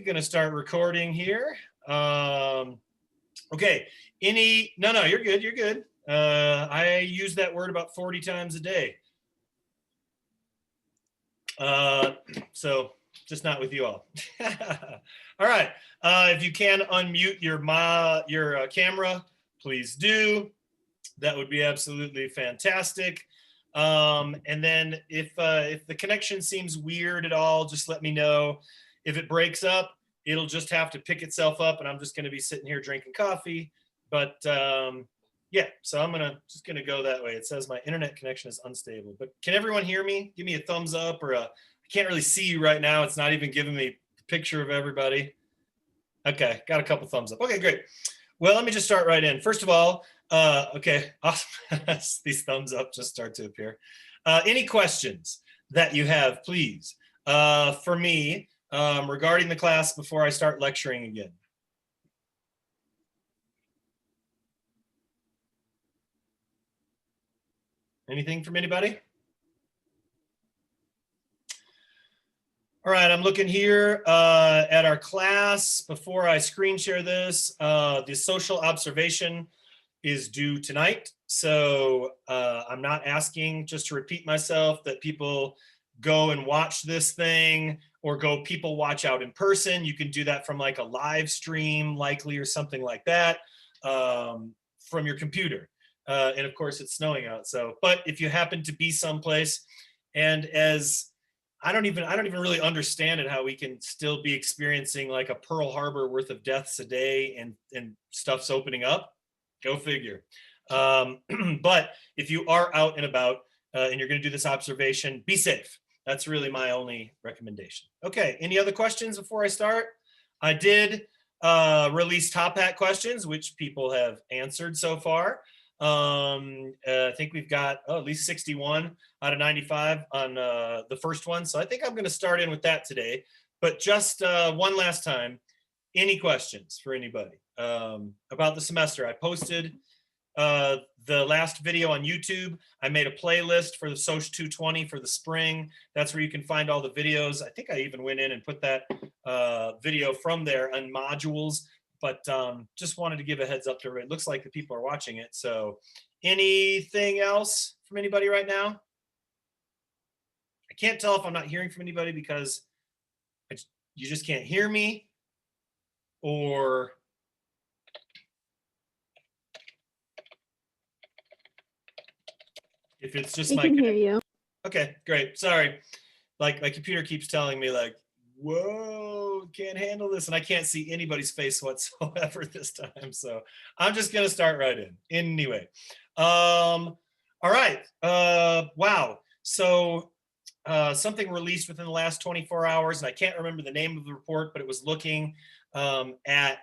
gonna start recording here. Okay, no, you're good. I use that word about 40 times a day. So just not with you all. All right, if you can unmute your camera, please do. That would be absolutely fantastic. And then if the connection seems weird at all, just let me know. If it breaks up, it'll just have to pick itself up, and I'm just going to be sitting here drinking coffee. But yeah, so I'm just gonna go that way. It says my internet connection is unstable, but can everyone hear me? Give me a thumbs up, or I can't really see you right now. It's not even giving me a picture of everybody. Okay, got a couple thumbs up. Okay, great. Well, let me just start right in. First of all, okay, awesome. These thumbs up just start to appear. Any questions that you have, please, for me regarding the class before I start lecturing again? Anything from anybody? All right, I'm looking here at our class. Before I screen share this, the social observation is due tonight. So I'm not asking, just to repeat myself, that people go and watch this thing or go people watch out in person. You can do that from like a live stream likely or something like that from your computer. And of course it's snowing out. So, but if you happen to be someplace, and as I don't even really understand it, how we can still be experiencing like a Pearl Harbor worth of deaths a day and stuff's opening up. Go figure. But if you are out and about and you're going to do this observation, be safe. That's really my only recommendation. Okay, any other questions before I start? I did release top hat questions, which people have answered so far. I think we've got at least 61 out of 95 on the first one. So I think I'm going to start in with that today. But just one last time, any questions for anybody about the semester? I posted the last video on YouTube. I made a playlist for the Soc 220 for the spring. That's where you can find all the videos. I think I even went in and put that video from there on modules. But just wanted to give a heads up to everybody. It looks like the people are watching it. So anything else from anybody right now? I can't tell if I'm not hearing from anybody because you just can't hear me, or if it's just I can hear you. Okay, great. Sorry. Like my computer keeps telling me like, whoa, can't handle this. And I can't see anybody's face whatsoever this time. So I'm just going to start right in. Anyway. All right. Wow. So something released within the last 24 hours, and I can't remember the name of the report, but it was looking at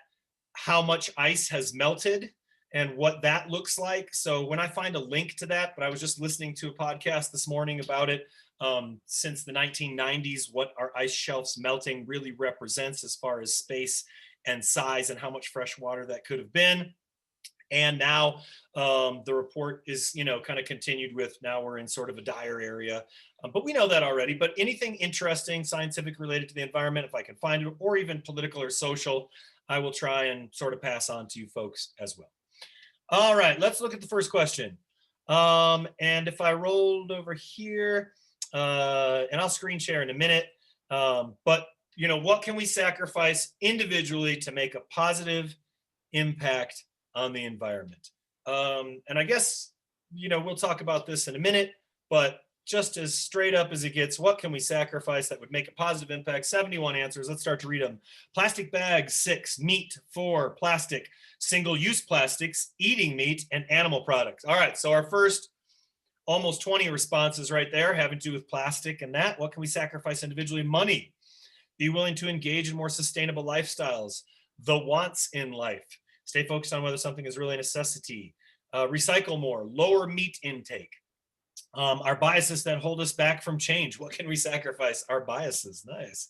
how much ice has melted and what that looks like. So when I find a link to that, but I was just listening to a podcast this morning about it, since the 1990s, what our ice shelves melting really represents as far as space and size and how much fresh water that could have been. And now the report is, kind of continued with, now we're in sort of a dire area, but we know that already. But anything interesting, scientific related to the environment, if I can find it, or even political or social, I will try and sort of pass on to you folks as well. All right, let's look at the first question. And if I rolled over here, and I'll screen share in a minute, but what can we sacrifice individually to make a positive impact on the environment? And I guess, we'll talk about this in a minute, but just as straight up as it gets, what can we sacrifice that would make a positive impact? 71 answers. Let's start to read them. Plastic bags, 6, meat, 4, plastic, single-use plastics, eating meat, and animal products. All right, so our first almost 20 responses right there having to do with plastic and that. What can we sacrifice individually? Money. Be willing to engage in more sustainable lifestyles. The wants in life. Stay focused on whether something is really a necessity. Recycle more. Lower meat intake. Our biases that hold us back from change. What can we sacrifice? Our biases. Nice.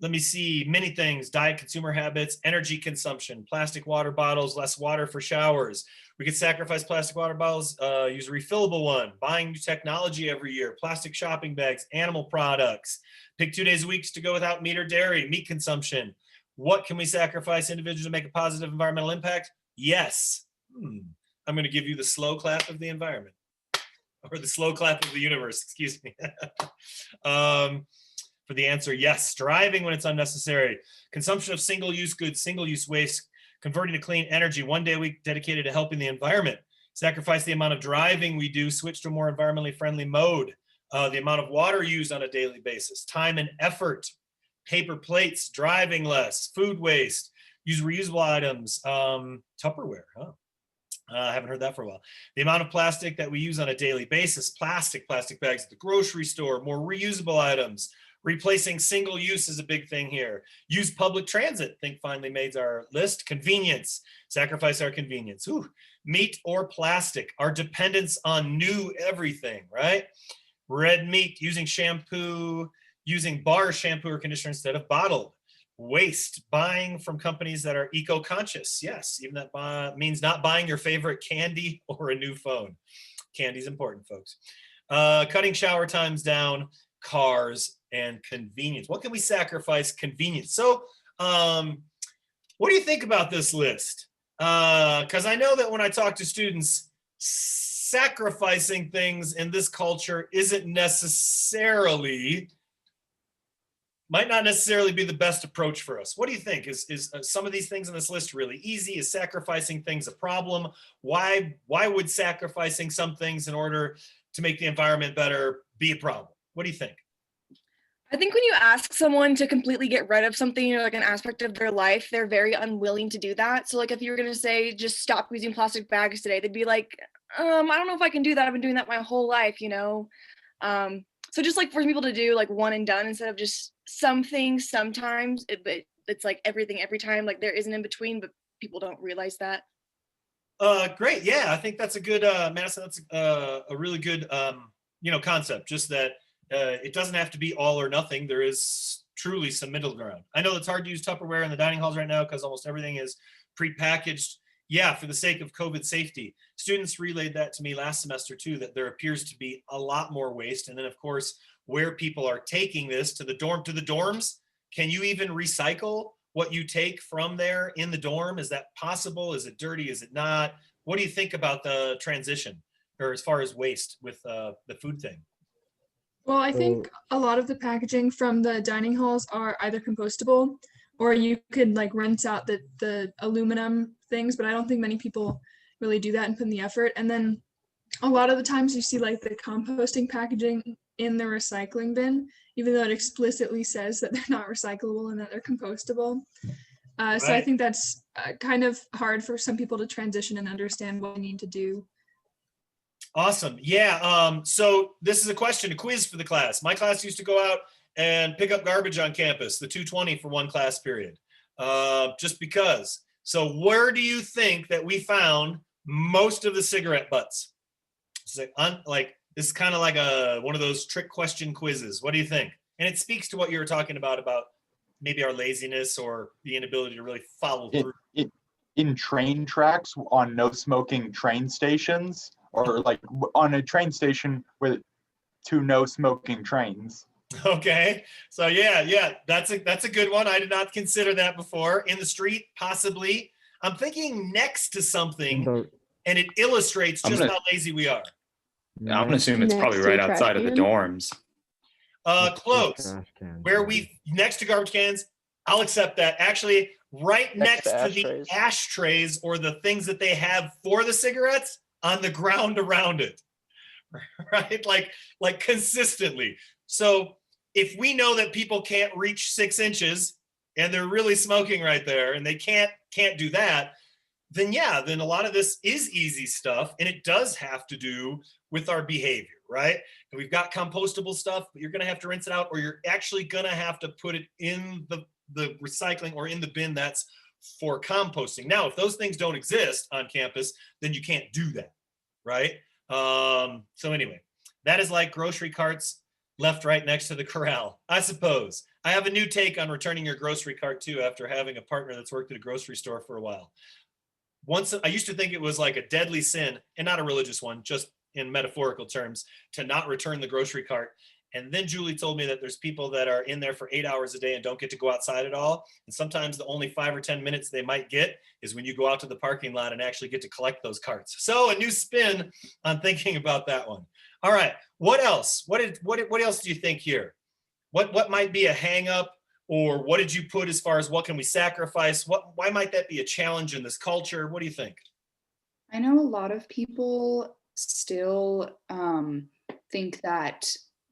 let me see, many things: diet, consumer habits, energy consumption, plastic water bottles, less water for showers. We could sacrifice plastic water bottles, use a refillable one, buying new technology every year, plastic shopping bags, animal products, pick 2 days a week to go without meat or dairy, meat consumption. What can we sacrifice individually to make a positive environmental impact? Yes. I'm going to give you the slow clap of the environment, or the slow clap of the universe, excuse me. For the answer, yes. Driving when it's unnecessary. Consumption of single-use goods, single-use waste, converting to clean energy, 1 day a week dedicated to helping the environment. Sacrifice the amount of driving we do, switch to a more environmentally friendly mode. The amount of water used on a daily basis, time and effort, paper plates, driving less, food waste, use reusable items, Tupperware, I haven't heard that for a while. The amount of plastic that we use on a daily basis, plastic bags at the grocery store, more reusable items. Replacing single use is a big thing here. Use public transit, think finally made our list. Convenience, sacrifice our convenience. Ooh. Meat or plastic, our dependence on new everything, right? Red meat, using shampoo, using bar shampoo or conditioner instead of bottled. Waste, buying from companies that are eco-conscious. Yes, even that means not buying your favorite candy or a new phone. Candy's important, folks. Cutting shower times down, cars, and convenience. What can we sacrifice? Convenience. So what do you think about this list? Because I know that when I talk to students, sacrificing things in this culture might not necessarily be the best approach for us. What do you think? Is some of these things on this list really easy? Is sacrificing things a problem? Why would sacrificing some things in order to make the environment better be a problem? What do you think? I think when you ask someone to completely get rid of something or like an aspect of their life, they're very unwilling to do that. So like if you were going to say, just stop using plastic bags today, they'd be like, I don't know if I can do that. I've been doing that my whole life, you know? So just like for people to do like one and done instead of just some things sometimes, it's like everything every time, like there is an in between, but people don't realize that. Great. Yeah, I think that's a good, Madison, that's a really good, concept. Just that it doesn't have to be all or nothing. There is truly some middle ground. I know it's hard to use Tupperware in the dining halls right now because almost everything is prepackaged. Yeah, for the sake of COVID safety. Students relayed that to me last semester too, that there appears to be a lot more waste. And then of course, where people are taking this to the dorms, can you even recycle what you take from there in the dorm? Is that possible? Is it dirty? Is it not? What do you think about the transition, or as far as waste with the food thing? Well, I think a lot of the packaging from the dining halls are either compostable, or you could like rinse out the aluminum things, but I don't think many people really do that and put in the effort. And then a lot of the times you see like the composting packaging in the recycling bin, even though it explicitly says that they're not recyclable and that they're compostable. Right. So I think that's kind of hard for some people to transition and understand what they need to do. Awesome. Yeah. So this is a quiz for the class. My class used to go out and pick up garbage on campus, the 220 for one class period, just because. So where do you think that we found most of the cigarette butts? It's like this is kind of like one of those trick question quizzes. What do you think? And it speaks to what you were talking about maybe our laziness or the inability to really follow through. In train tracks on no smoking train stations, or like on a train station with 2 no smoking trains. Okay, so yeah, that's a good one. I did not consider that before. In the street, possibly. I'm thinking next to something, and it illustrates just how lazy we are. Yeah, I'm gonna assume it's probably right outside of the dorms. Close. Next to garbage cans, I'll accept that. Actually, right next to the ashtrays or the things that they have for the cigarettes on the ground around it, right? Like consistently. So if we know that people can't reach 6 inches and they're really smoking right there and they can't do that, then a lot of this is easy stuff, and it does have to do with our behavior, right? And we've got compostable stuff, but you're gonna have to rinse it out, or you're actually gonna have to put it in the recycling or in the bin that's for composting. Now, if those things don't exist on campus, then you can't do that, right? So anyway, that is like grocery carts left right next to the corral, I suppose. I have a new take on returning your grocery cart too, after having a partner that's worked at a grocery store for a while. Once I used to think it was like a deadly sin, and not a religious one, just in metaphorical terms, to not return the grocery cart. And then Julie told me that there's people that are in there for 8 hours a day and don't get to go outside at all. And sometimes the only 5 or 10 minutes they might get is when you go out to the parking lot and actually get to collect those carts. So a new spin on thinking about that one. All right, what else? What else do you think here? What might be a hang up, or what did you put as far as what can we sacrifice? Why might that be a challenge in this culture? What do you think? I know a lot of people still think that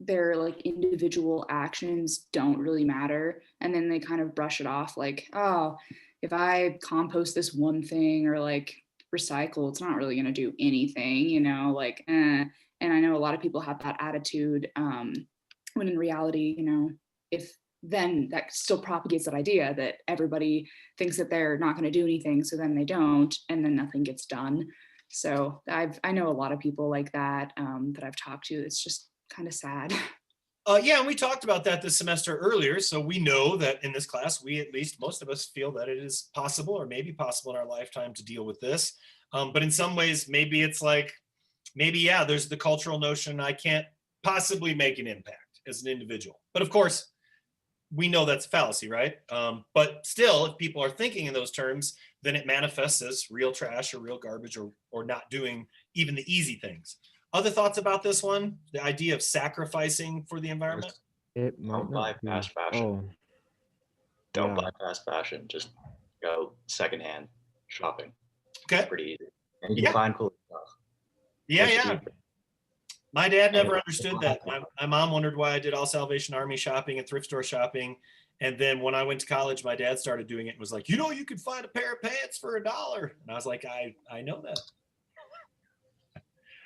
their like individual actions don't really matter, and then they kind of brush it off like, oh, if I compost this one thing or like recycle, it's not really going to do anything, you know, like and I know a lot of people have that attitude, when in reality, you know, if then that still propagates that idea that everybody thinks that they're not going to do anything, so then they don't, and then nothing gets done. So I know a lot of people like that, that I've talked to. It's just kind of sad. Yeah, and we talked about that this semester earlier. So we know that in this class, we, at least most of us, feel that it is possible or maybe possible in our lifetime to deal with this. But in some ways, maybe it's like, maybe, yeah, there's the cultural notion, I can't possibly make an impact as an individual. But of course, we know that's a fallacy, right? But still, if people are thinking in those terms, then it manifests as real trash or real garbage, or not doing even the easy things. Other thoughts about this one? The idea of sacrificing for the environment? It might Don't buy not be. fast fashion. Oh, Don't yeah. buy fast fashion. Just go secondhand shopping. Okay. It's pretty easy. And you Yeah. can find cool stuff. Yeah, It's yeah. cheap. My dad never And- understood that. My mom wondered why I did all Salvation Army shopping and thrift store shopping. And then when I went to college, my dad started doing it and was like, you know, you could find a pair of pants for $1. And I was like, I know that.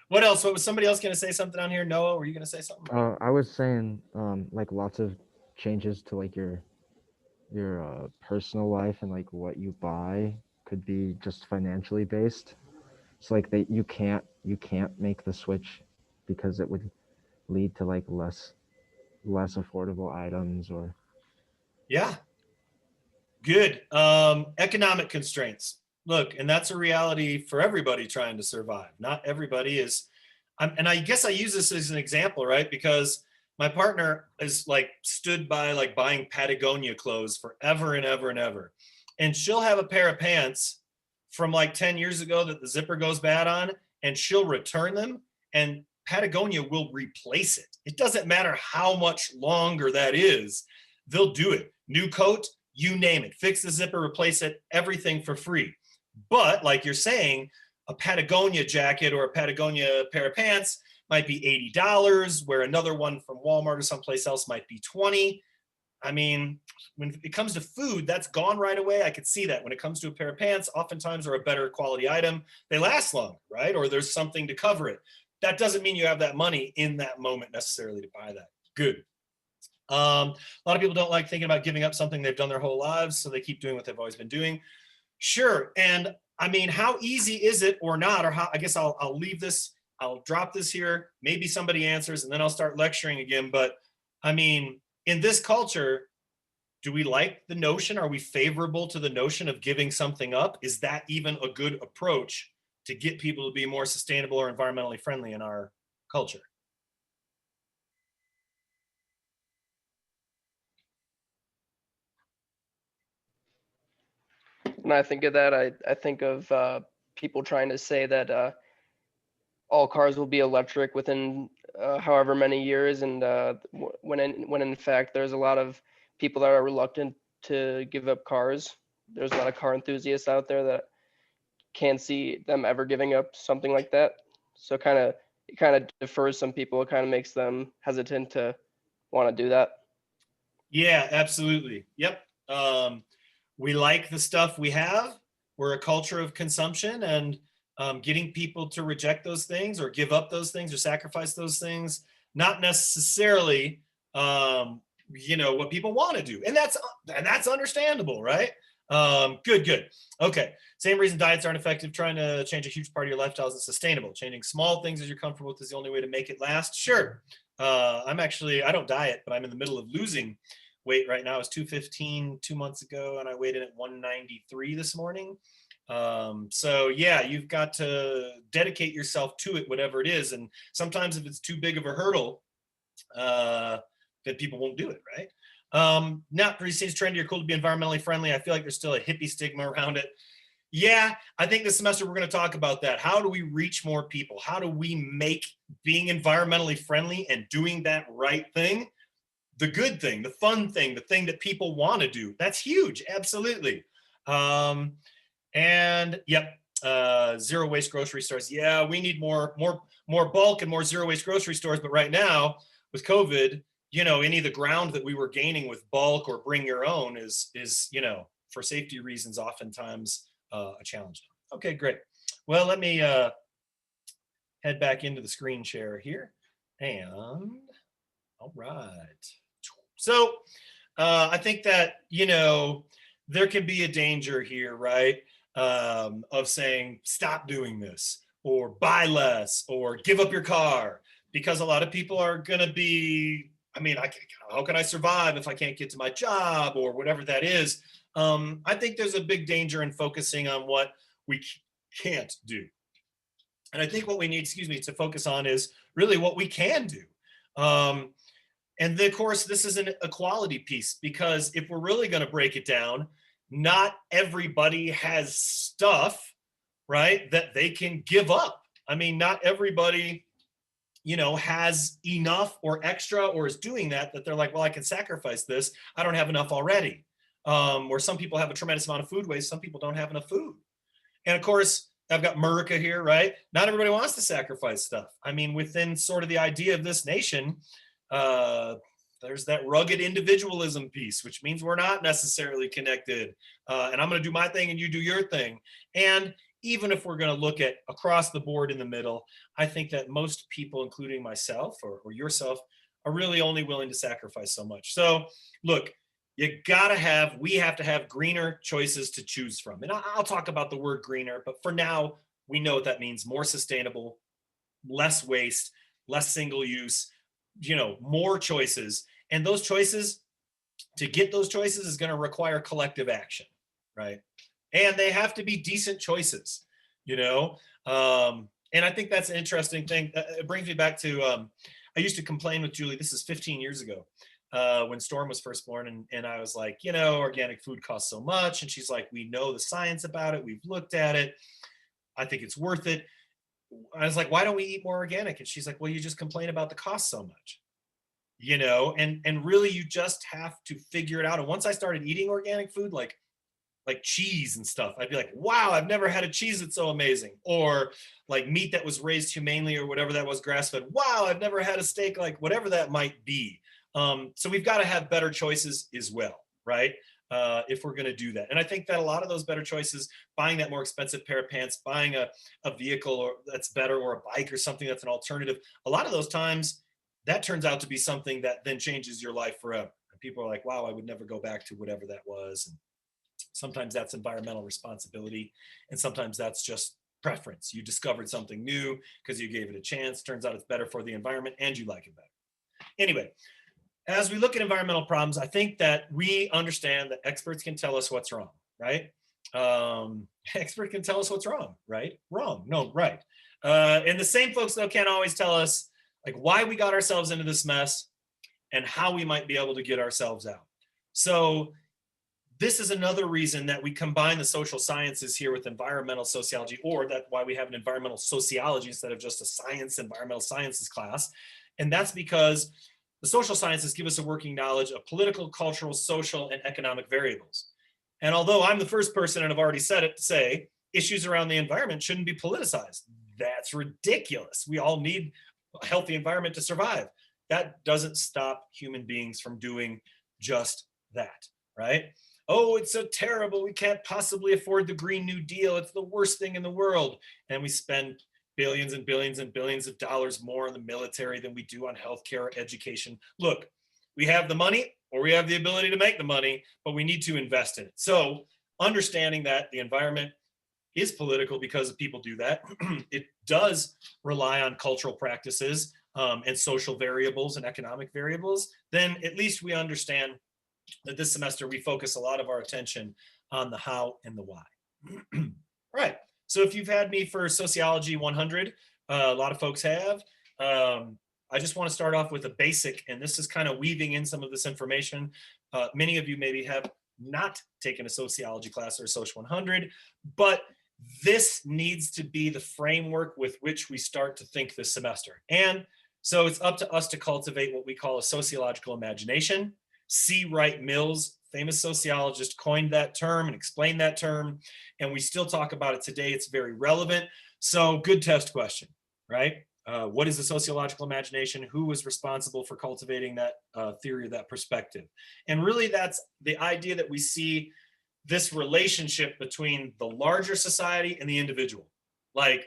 What else? What was somebody else going to say something on here? Noah, were you going to say something? I was saying, like lots of changes to like your personal life and like what you buy could be just financially based. So like you can't make the switch because it would lead to like less affordable items or. Yeah. Good. Economic constraints. Look, and that's a reality for everybody trying to survive. Not everybody is, and I guess I use this as an example, right? Because my partner is like stood by like buying Patagonia clothes forever and ever and ever. And she'll have a pair of pants from like 10 years ago that the zipper goes bad on, and she'll return them, and Patagonia will replace it. It doesn't matter how much longer that is, they'll do it. New coat, you name it, fix the zipper, replace it, everything for free. But like you're saying, a Patagonia jacket or a Patagonia pair of pants might be $80, where another one from Walmart or someplace else might be $20. I mean, when it comes to food, that's gone right away. I could see that. When it comes to a pair of pants, oftentimes are a better quality item. They last longer, right? Or there's something to cover it. That doesn't mean you have that money in that moment necessarily to buy that. Good. A lot of people don't like thinking about giving up something they've done their whole lives, so they keep doing what they've always been doing. Sure. And I mean, how easy is it or not? Or how, I guess I'll leave this, I'll drop this here. Maybe somebody answers and then I'll start lecturing again. But I mean, in this culture, do we like the notion? Are we favorable to the notion of giving something up? Is that even a good approach to get people to be more sustainable or environmentally friendly in our culture? When I think of that, I think of people trying to say that all cars will be electric within however many years, and when in fact there's a lot of people that are reluctant to give up cars. There's a lot of car enthusiasts out there that can't see them ever giving up something like that. So it kind of defers some people. It kind of makes them hesitant to want to do that. Yeah, absolutely. Yep. We like the stuff we have. We're a culture of consumption, and getting people to reject those things or give up those things or sacrifice those things, not necessarily, what people want to do. And that's understandable, right? Good. Okay. Same reason diets aren't effective. Trying to change a huge part of your lifestyle isn't sustainable. Changing small things as you're comfortable with is the only way to make it last. Sure. I don't diet, but I'm in the middle of losing weight right now. I was 215 2 months ago, and I weighed in at 193 this morning. So yeah, you've got to dedicate yourself to it, whatever it is. And sometimes if it's too big of a hurdle, then people won't do it, right? Now, pretty seems trendy or cool to be environmentally friendly. I feel like there's still a hippie stigma around it. Yeah, I think this semester we're going to talk about that. How do we reach more people? How do we make being environmentally friendly and doing that right thing the good thing, the fun thing, the thing that people want to do? That's huge, absolutely. And yep, zero waste grocery stores. Yeah, we need more bulk and more zero waste grocery stores. But right now with COVID, any of the ground that we were gaining with bulk or bring your own is for safety reasons, oftentimes a challenge. Okay, great. Well, let me head back into the screen share here. And all right. So I think that, there can be a danger here, right? Of saying, stop doing this, or buy less, or give up your car, because a lot of people are going to be, how can I survive if I can't get to my job, or whatever that is? I think there's a big danger in focusing on what we can't do. And I think what we need, to focus on is really what we can do. And then, of course, this is an equality piece, because if we're really going to break it down, not everybody has stuff, right, that they can give up. Not everybody, has enough or extra, or is doing that they're like, well, I can sacrifice this. I don't have enough already. Or some people have a tremendous amount of food waste. Some people don't have enough food. And of course, I've got America here, right? Not everybody wants to sacrifice stuff. Within sort of the idea of this nation, there's that rugged individualism piece, which means we're not necessarily connected. And I'm going to do my thing and you do your thing. And even if we're going to look at across the board in the middle, I think that most people, including myself or yourself, are really only willing to sacrifice so much. So look, we have to have greener choices to choose from. And I'll talk about the word greener, but for now, we know what that means: more sustainable, less waste, less single use, more choices. And those choices, to get those choices, is going to require collective action, right? And they have to be decent choices, and I think that's an interesting thing. It brings me back to, I used to complain with Julie, this is 15 years ago, when Storm was first born, and I was like, organic food costs so much. And she's like, we know the science about it. We've looked at it. I think it's worth it. I was like, why don't we eat more organic? And she's like, well, you just complain about the cost so much, and really you just have to figure it out. And once I started eating organic food, like cheese and stuff, I'd be like, wow, I've never had a cheese that's so amazing. Or like meat that was raised humanely, or whatever that was, grass-fed. Wow, I've never had a steak, like whatever that might be. So we've got to have better choices as well, right? If we're going to do that. And I think that a lot of those better choices, buying that more expensive pair of pants, buying a vehicle that's better, or a bike or something that's an alternative, a lot of those times that turns out to be something that then changes your life forever. And people are like, wow, I would never go back to whatever that was. And sometimes that's environmental responsibility, and sometimes that's just preference. You discovered something new because you gave it a chance. Turns out it's better for the environment and you like it better. Anyway, as we look at environmental problems, I think that we understand that experts can tell us what's wrong, right? Expert can tell us what's wrong, right? Wrong, no, right. And the same folks, though, can't always tell us like why we got ourselves into this mess and how we might be able to get ourselves out. So this is another reason that we combine the social sciences here with environmental sociology, or that's why we have an environmental sociology instead of just a environmental sciences class. And that's because the social sciences give us a working knowledge of political, cultural, social, and economic variables. And although I'm the first person, and I've already said it, to say issues around the environment shouldn't be politicized, that's ridiculous. We all need a healthy environment to survive. That doesn't stop human beings from doing just that, right? Oh, it's so terrible. We can't possibly afford the Green New Deal. It's the worst thing in the world. And we spend billions and billions and billions of dollars more on the military than we do on healthcare or education. Look, we have the money, or we have the ability to make the money, but we need to invest in it. So understanding that the environment is political because people do that. It does rely on cultural practices. and social variables and economic variables, then at least we understand that this semester we focus a lot of our attention on the how and the why. All right, so if you've had me for Sociology 100, a lot of folks have. I just want to start off with a basic, and this is kind of weaving in some of this information. Many of you maybe have not taken a sociology class or a Social 100, but this needs to be the framework with which we start to think this semester. And so it's up to us to cultivate what we call a sociological imagination. C. Wright Mills, famous sociologist, coined that term and explained that term, and we still talk about it today. It's very relevant. So good test question, right? What is the sociological imagination? Who was responsible for cultivating that theory, that perspective? And really that's the idea that we see this relationship between the larger society and the individual. Like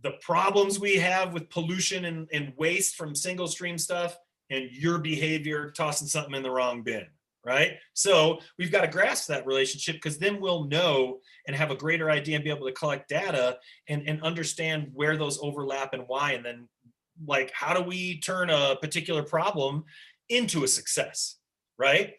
the problems we have with pollution and waste from single stream stuff and your behavior tossing something in the wrong bin, right? So we've got to grasp that relationship, because then we'll know and have a greater idea and be able to collect data and understand where those overlap and why. And then like, how do we turn a particular problem into a success, right?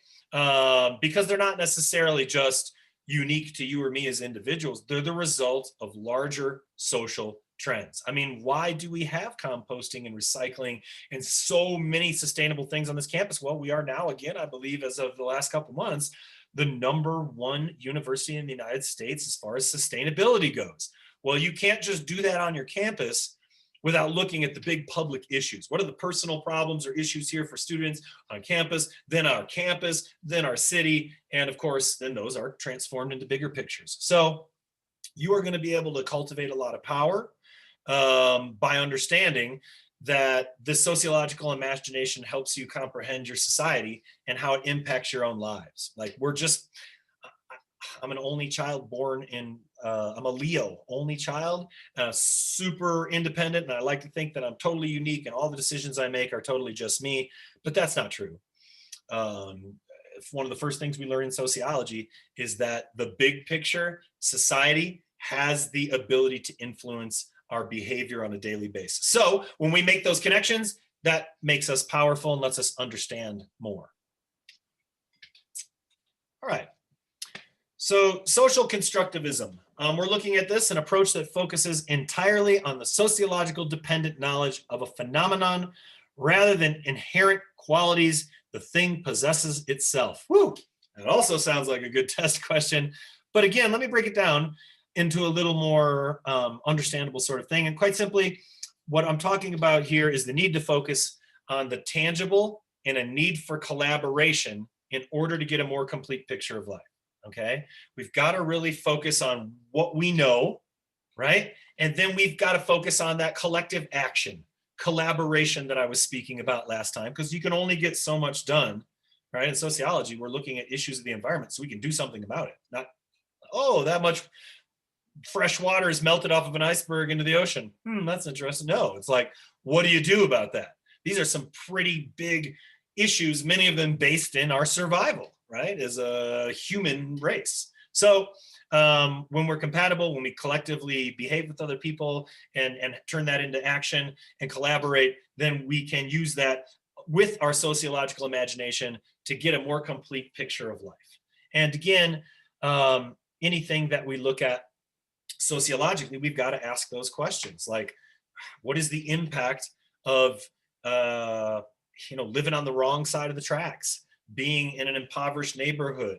Because they're not necessarily just unique to you or me as individuals. They're the result of larger social trends. I mean, why do we have composting and recycling and so many sustainable things on this campus? Well, we are now, again, I believe as of the last couple months, the #1 university in the United States as far as sustainability goes. Well, you can't just do that on your campus without looking at the big public issues. What are the personal problems or issues here for students on campus, then our campus, then our city, and of course, then those are transformed into bigger pictures. So you are going to be able to cultivate a lot of power by understanding that this sociological imagination helps you comprehend your society and how it impacts your own lives. Like I'm an only child born in, I'm a Leo, only child, super independent, and I like to think that I'm totally unique and all the decisions I make are totally just me, but that's not true. One of the first things we learn in sociology is that the big picture, society, has the ability to influence our behavior on a daily basis. So when we make those connections, that makes us powerful and lets us understand more. All right. So social constructivism. We're looking at this, an approach that focuses entirely on the sociological dependent knowledge of a phenomenon rather than inherent qualities the thing possesses itself. Woo! That also sounds like a good test question. But again, let me break it down into a little more understandable sort of thing. And quite simply, what I'm talking about here is the need to focus on the tangible and a need for collaboration in order to get a more complete picture of life. Okay, we've got to really focus on what we know, right? And then we've got to focus on that collective action, collaboration that I was speaking about last time, because you can only get so much done, right? In sociology, we're looking at issues of the environment, so we can do something about it. Not, oh, that much fresh water is melted off of an iceberg into the ocean. That's interesting. No, it's like, what do you do about that? These are some pretty big issues, many of them based in our survival, right, as a human race. So when we're compatible, when we collectively behave with other people and turn that into action and collaborate, then we can use that with our sociological imagination to get a more complete picture of life. And again, anything that we look at sociologically, we've got to ask those questions, like, what is the impact of living on the wrong side of the tracks, being in an impoverished neighborhood,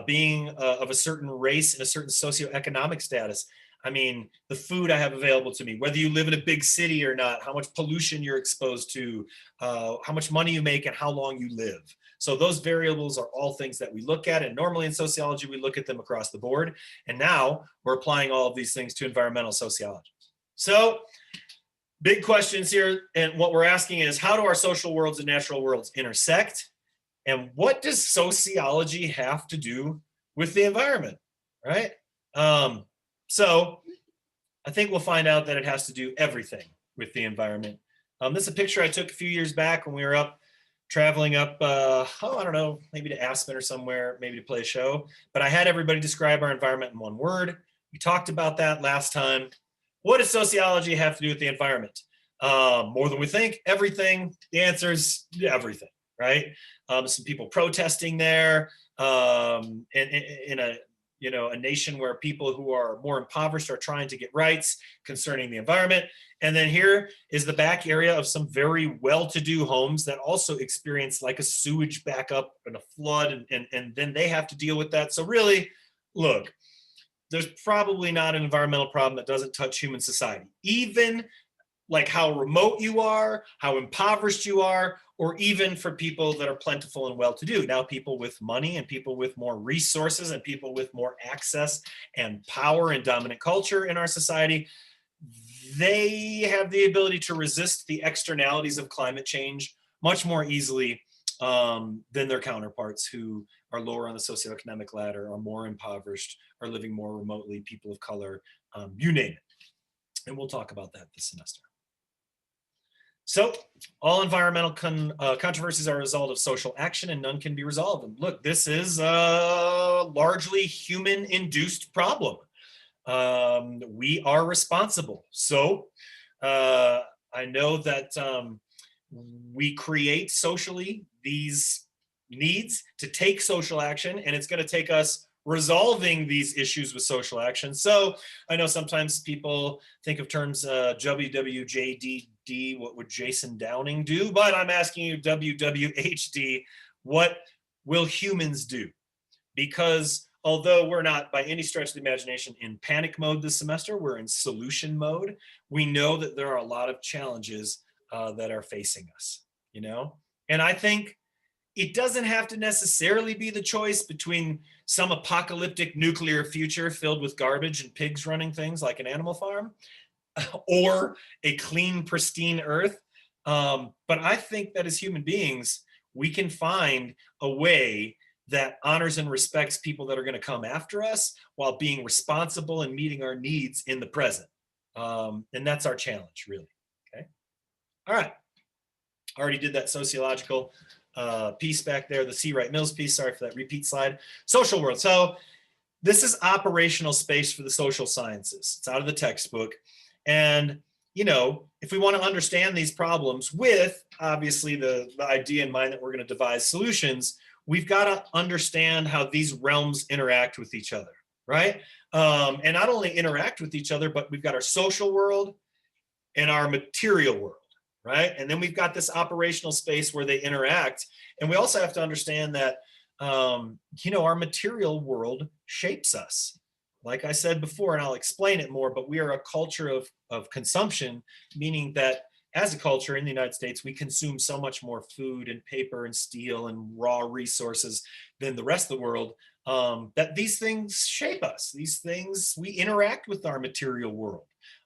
being of a certain race and a certain socioeconomic status. I mean, the food I have available to me, whether you live in a big city or not, how much pollution you're exposed to, how much money you make, and how long you live. So those variables are all things that we look at. And normally in sociology, we look at them across the board. And now we're applying all of these things to environmental sociology. So big questions here. And what we're asking is, how do our social worlds and natural worlds intersect? And what does sociology have to do with the environment, right? So I think we'll find out that it has to do everything with the environment. This is a picture I took a few years back when we were traveling up, I don't know, maybe to Aspen or somewhere, maybe to play a show. But I had everybody describe our environment in one word. We talked about that last time. What does sociology have to do with the environment? More than we think. Everything. The answer is everything, right? Some people protesting there, in a a nation where people who are more impoverished are trying to get rights concerning the environment. And then here is the back area of some very well-to-do homes that also experience like a sewage backup and a flood, and then they have to deal with that. So really, look, there's probably not an environmental problem that doesn't touch human society, even like how remote you are, how impoverished you are, or even for people that are plentiful and well-to-do. Now, people with money and people with more resources and people with more access and power and dominant culture in our society, they have the ability to resist the externalities of climate change much more easily than their counterparts who are lower on the socioeconomic ladder, are more impoverished, are living more remotely, people of color, you name it. And we'll talk about that this semester. So all environmental controversies are a result of social action and none can be resolved. And look, this is a largely human-induced problem. We are responsible. So I know that we create socially these needs to take social action, and it's going to take us resolving these issues with social action. So I know sometimes people think of terms WWJD, what would Jason Downing do? But I'm asking you, WWHD, what will humans do? Because although we're not by any stretch of the imagination in panic mode this semester, we're in solution mode. We know that there are a lot of challenges that are facing us, And I think it doesn't have to necessarily be the choice between some apocalyptic nuclear future filled with garbage and pigs running things like an animal farm, or a clean, pristine earth. But I think that as human beings, we can find a way that honors and respects people that are going to come after us while being responsible and meeting our needs in the present. And that's our challenge, really. Okay. All right. I already did that sociological piece back there, the C. Wright Mills piece. Sorry for that repeat slide. Social world. So this is operational space for the social sciences. It's out of the textbook. And, if we want to understand these problems with obviously the idea in mind that we're going to devise solutions, we've got to understand how these realms interact with each other, right? And not only interact with each other, but we've got our social world and our material world. Right? And then we've got this operational space where they interact. And we also have to understand that, our material world shapes us. Like I said before, and I'll explain it more, but we are a culture of consumption, meaning that as a culture in the United States, we consume so much more food and paper and steel and raw resources than the rest of the world, that these things shape us. These things, we interact with our material world.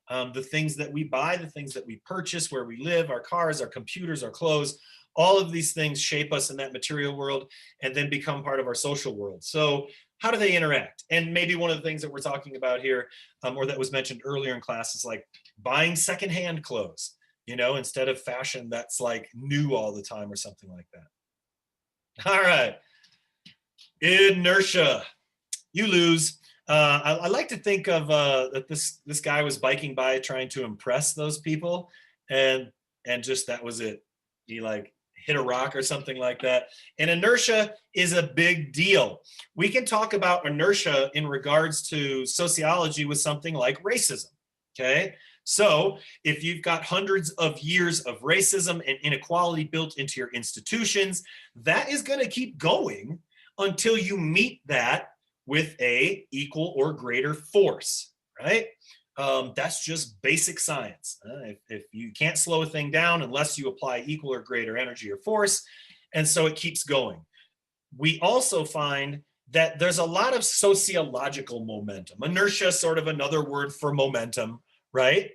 The things that we buy, the things that we purchase, where we live, our cars, our computers, our clothes, all of these things shape us in that material world and then become part of our social world. So how do they interact? And maybe one of the things that we're talking about here, or that was mentioned earlier in class, is like buying secondhand clothes, instead of fashion that's like new all the time or something like that. All right. Inertia. You lose. I like to think of that this guy was biking by trying to impress those people, and just that was it. He like hit a rock or something like that. And inertia is a big deal. We can talk about inertia in regards to sociology with something like racism. Okay. So if you've got hundreds of years of racism and inequality built into your institutions, that is going to keep going until you meet that with a equal or greater force, right? That's just basic science. If you can't slow a thing down unless you apply equal or greater energy or force, and so it keeps going. We also find that there's a lot of sociological momentum. Inertia, sort of another word for momentum, right?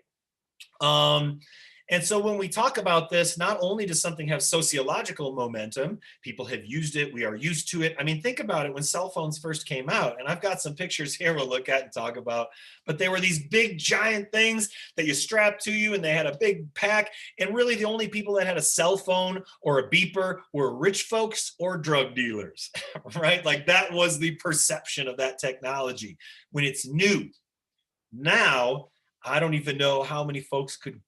And so when we talk about this, not only does something have sociological momentum, people have used it, we are used to it. I mean, think about it when cell phones first came out, and I've got some pictures here we'll look at and talk about, but they were these big giant things that you strapped to you and they had a big pack. And really the only people that had a cell phone or a beeper were rich folks or drug dealers, right? Like that was the perception of that technology when it's new. Now, I don't even know how many folks could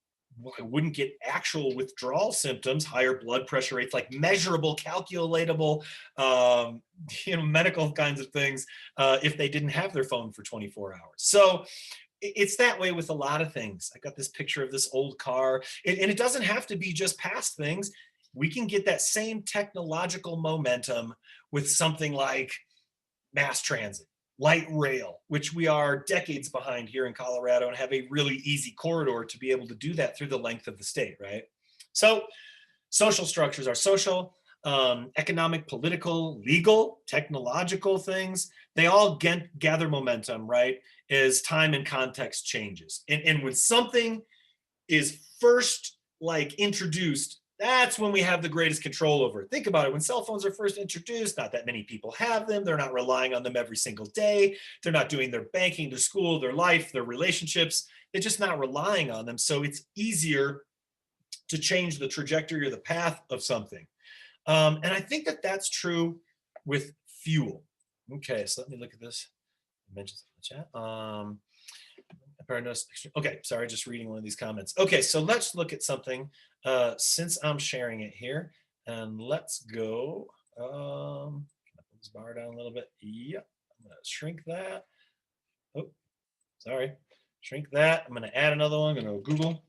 wouldn't get actual withdrawal symptoms, higher blood pressure rates, like measurable, calculatable, medical kinds of things, if they didn't have their phone for 24 hours. So it's that way with a lot of things. I got this picture of this old car, and it doesn't have to be just past things. We can get that same technological momentum with something like mass transit, light rail, which we are decades behind here in Colorado and have a really easy corridor to be able to do that through the length of the state, right? So social structures are social, economic, political, legal, technological things. They all gather momentum, right, as time and context changes. And when something is first like introduced, that's when we have the greatest control over it. Think about it. When cell phones are first introduced, not that many people have them. They're not relying on them every single day. They're not doing their banking, their school, their life, their relationships. They're just not relying on them. So it's easier to change the trajectory or the path of something. And I think that that's true with fuel. Okay, so let me look at this. I mentioned in the chat. Okay, sorry, just reading one of these comments. Okay, so let's look at something since I'm sharing it here. And let's go, can I put this bar down a little bit? Yep, I'm gonna shrink that. Oh, sorry, shrink that. I'm gonna add another one, I'm gonna go Google.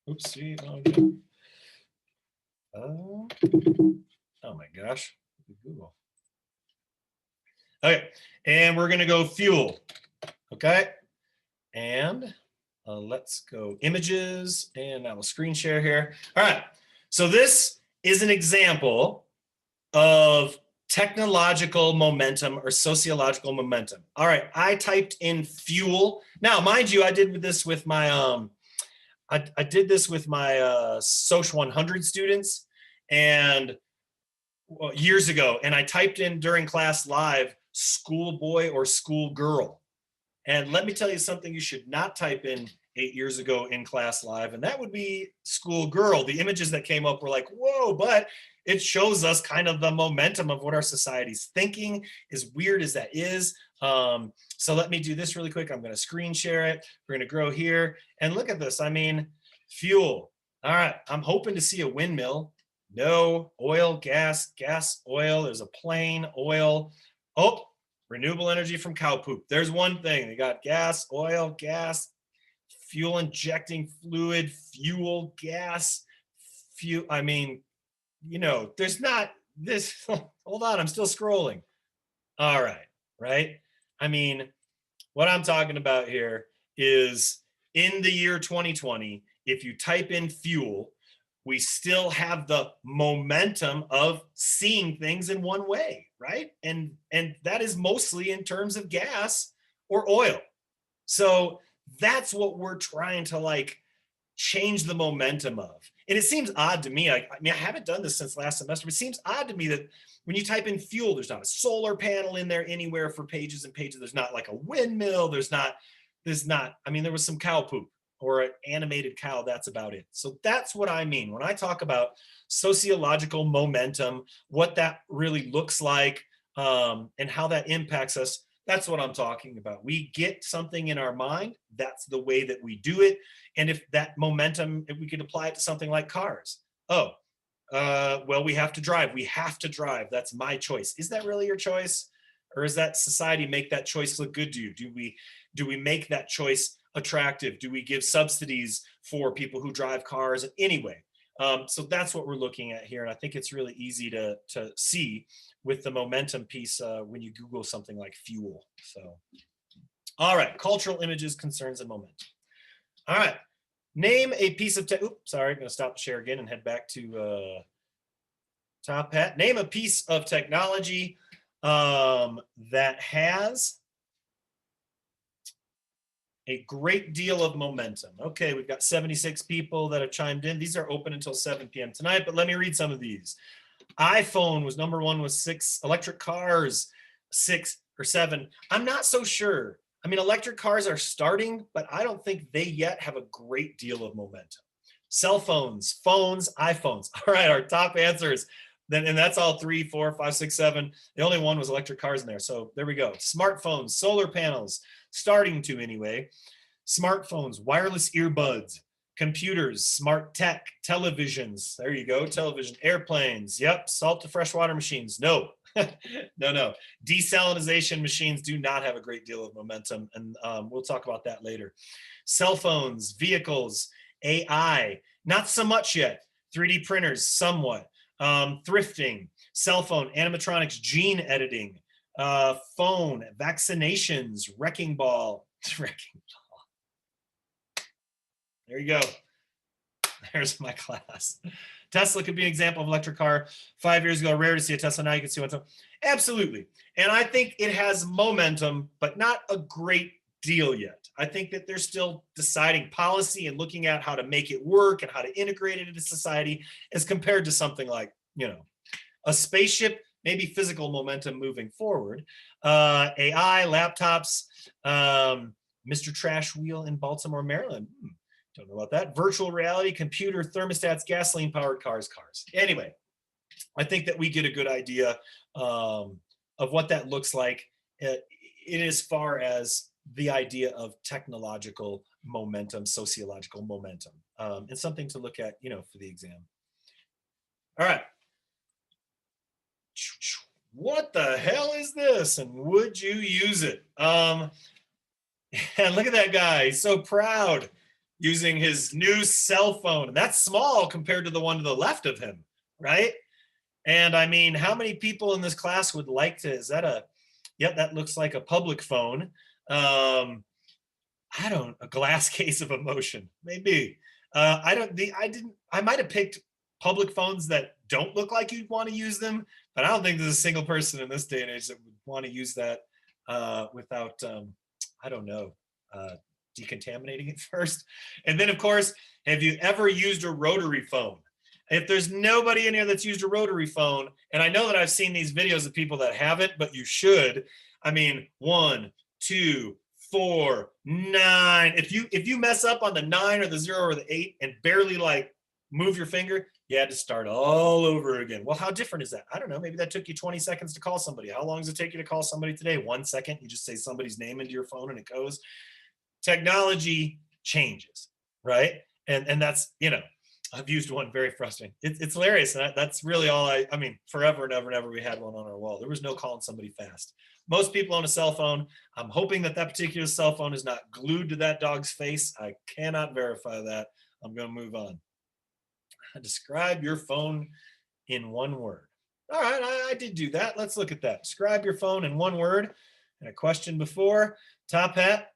Oopsie, oh my gosh, Google. Okay, and we're gonna go fuel, okay? And let's go images, and I will screen share here. All right, so this is an example of technological momentum or sociological momentum. All right, I typed in fuel. Now, mind you, I did this with my I did this with my Soc 100 students and years ago, and I typed in during class live schoolboy or schoolgirl. And let me tell you something you should not type in 8 years ago in class live, and that would be schoolgirl. The images that came up were like, whoa, but it shows us kind of the momentum of what our society's thinking, as weird as that is. So let me do this really quick. I'm going to screen share it. We're going to grow here. And look at this. I mean, fuel. All right. I'm hoping to see a windmill. No. Oil, gas, oil. There's a plane, oil. Oh, renewable energy from cow poop. There's one thing. They got gas, oil, gas, fuel injecting fluid, fuel, gas, fuel. I mean, there's not this. Hold on. I'm still scrolling. All right. Right. I mean, what I'm talking about here is in the year 2020, if you type in fuel, we still have the momentum of seeing things in one way, right? And that is mostly in terms of gas or oil. So that's what we're trying to like change the momentum of. And it seems odd to me. I haven't done this since last semester, but it seems odd to me that when you type in fuel, there's not a solar panel in there anywhere for pages and pages. There's not like a windmill. There was some cow poop or an animated cow. That's about it. So that's what I mean. When I talk about sociological momentum, what that really looks like, and how that impacts us, that's what I'm talking about. We get something in our mind. That's the way that we do it. And if that momentum, if we could apply it to something like cars. Well, we have to drive. We have to drive. That's my choice. Is that really your choice? Or is that society make that choice look good to you? Do we make that choice attractive? Do we give subsidies for people who drive cars? Anyway, so that's what we're looking at here. And I think it's really easy to see with the momentum piece when you Google something like fuel. So, all right, cultural images, concerns, and momentum. All right, name a piece of oops, sorry, I'm gonna stop the share again and head back to Top Hat. Name a piece of technology that has a great deal of momentum. Okay, we've got 76 people that have chimed in. These are open until 7 p.m. tonight, but let me read some of these. iPhone was number one with 6, electric cars 6 or 7. I'm not so sure. I mean, electric cars are starting, but I don't think they yet have a great deal of momentum. Cell phones, iPhones. All right, our top answers. And that's all 3, 4, 5, 6, 7. The only one was electric cars in there. So there we go. Smartphones, solar panels, starting to anyway. Smartphones, wireless earbuds, computers, smart tech, televisions. There you go, television, airplanes. Yep, salt to freshwater machines. No, no. Desalinization machines do not have a great deal of momentum, and we'll talk about that later. Cell phones, vehicles, AI, not so much yet. 3D printers, somewhat. Thrifting, cell phone, animatronics, gene editing, phone, vaccinations, wrecking ball. There you go. There's my class. Tesla could be an example of electric car. 5 years ago, rare to see a Tesla. Now you can see what's up. Absolutely. And I think it has momentum, but not a great deal yet. I think that they're still deciding policy and looking at how to make it work and how to integrate it into society as compared to something like, a spaceship, maybe physical momentum moving forward. AI, laptops, Mr. Trash Wheel in Baltimore, Maryland. Don't know about that. Virtual reality, computer, thermostats, gasoline-powered cars. Anyway, I think that we get a good idea of what that looks like in as far as the idea of technological momentum, sociological momentum, and something to look at, for the exam. All right. What the hell is this? And would you use it? And look at that guy. He's so proud using his new cell phone. That's small compared to the one to the left of him, right? And I mean, how many people in this class would like to, yep, that looks like a public phone. A glass case of emotion, maybe. I might have picked public phones that don't look like you'd want to use them, but I don't think there's a single person in this day and age that would want to use that without, decontaminating it first. And then, of course, have you ever used a rotary phone? If there's nobody in here that's used a rotary phone, and I know that I've seen these videos of people that haven't, but you should. I mean, 1, 2, 4, 9. If you mess up on the 9 or the 0 or the 8 and barely move your finger, you had to start all over again. Well, how different is that? I don't know. Maybe that took you 20 seconds to call somebody. How long does it take you to call somebody today? 1 second. You just say somebody's name into your phone and it goes. Technology changes, right? And that's, I've used one, very frustrating. It's hilarious. And that's really all I mean, forever and ever and ever we had one on our wall. There was no calling somebody fast. Most people own a cell phone. I'm hoping that particular cell phone is not glued to that dog's face. I cannot verify that. I'm going to move on. Describe your phone in one word. All right, I did do that. Let's look at that. Describe your phone in one word. And a question before, Top Hat.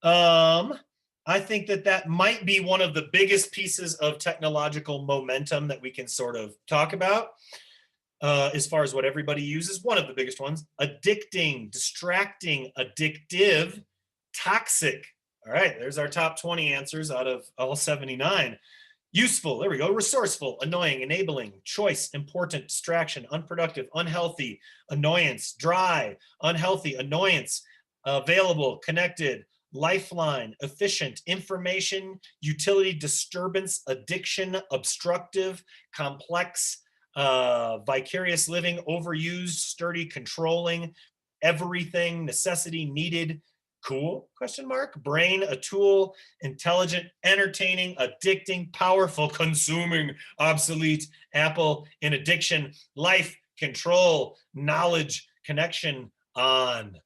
I think that might be one of the biggest pieces of technological momentum that we can sort of talk about as far as what everybody uses. One of the biggest ones: addicting, distracting, addictive, toxic. All right, there's our top 20 answers out of all 79. Useful, there we go. Resourceful, annoying, enabling, choice, important, distraction, unproductive, unhealthy, annoyance, dry, unhealthy, annoyance, available, connected, lifeline, efficient, information, utility, disturbance, addiction, obstructive, complex, vicarious living, overused, sturdy, controlling, everything, necessity, needed, cool, question mark, brain, a tool, intelligent, entertaining, addicting, powerful, consuming, obsolete, apple, in addiction, life, control, knowledge, connection, on,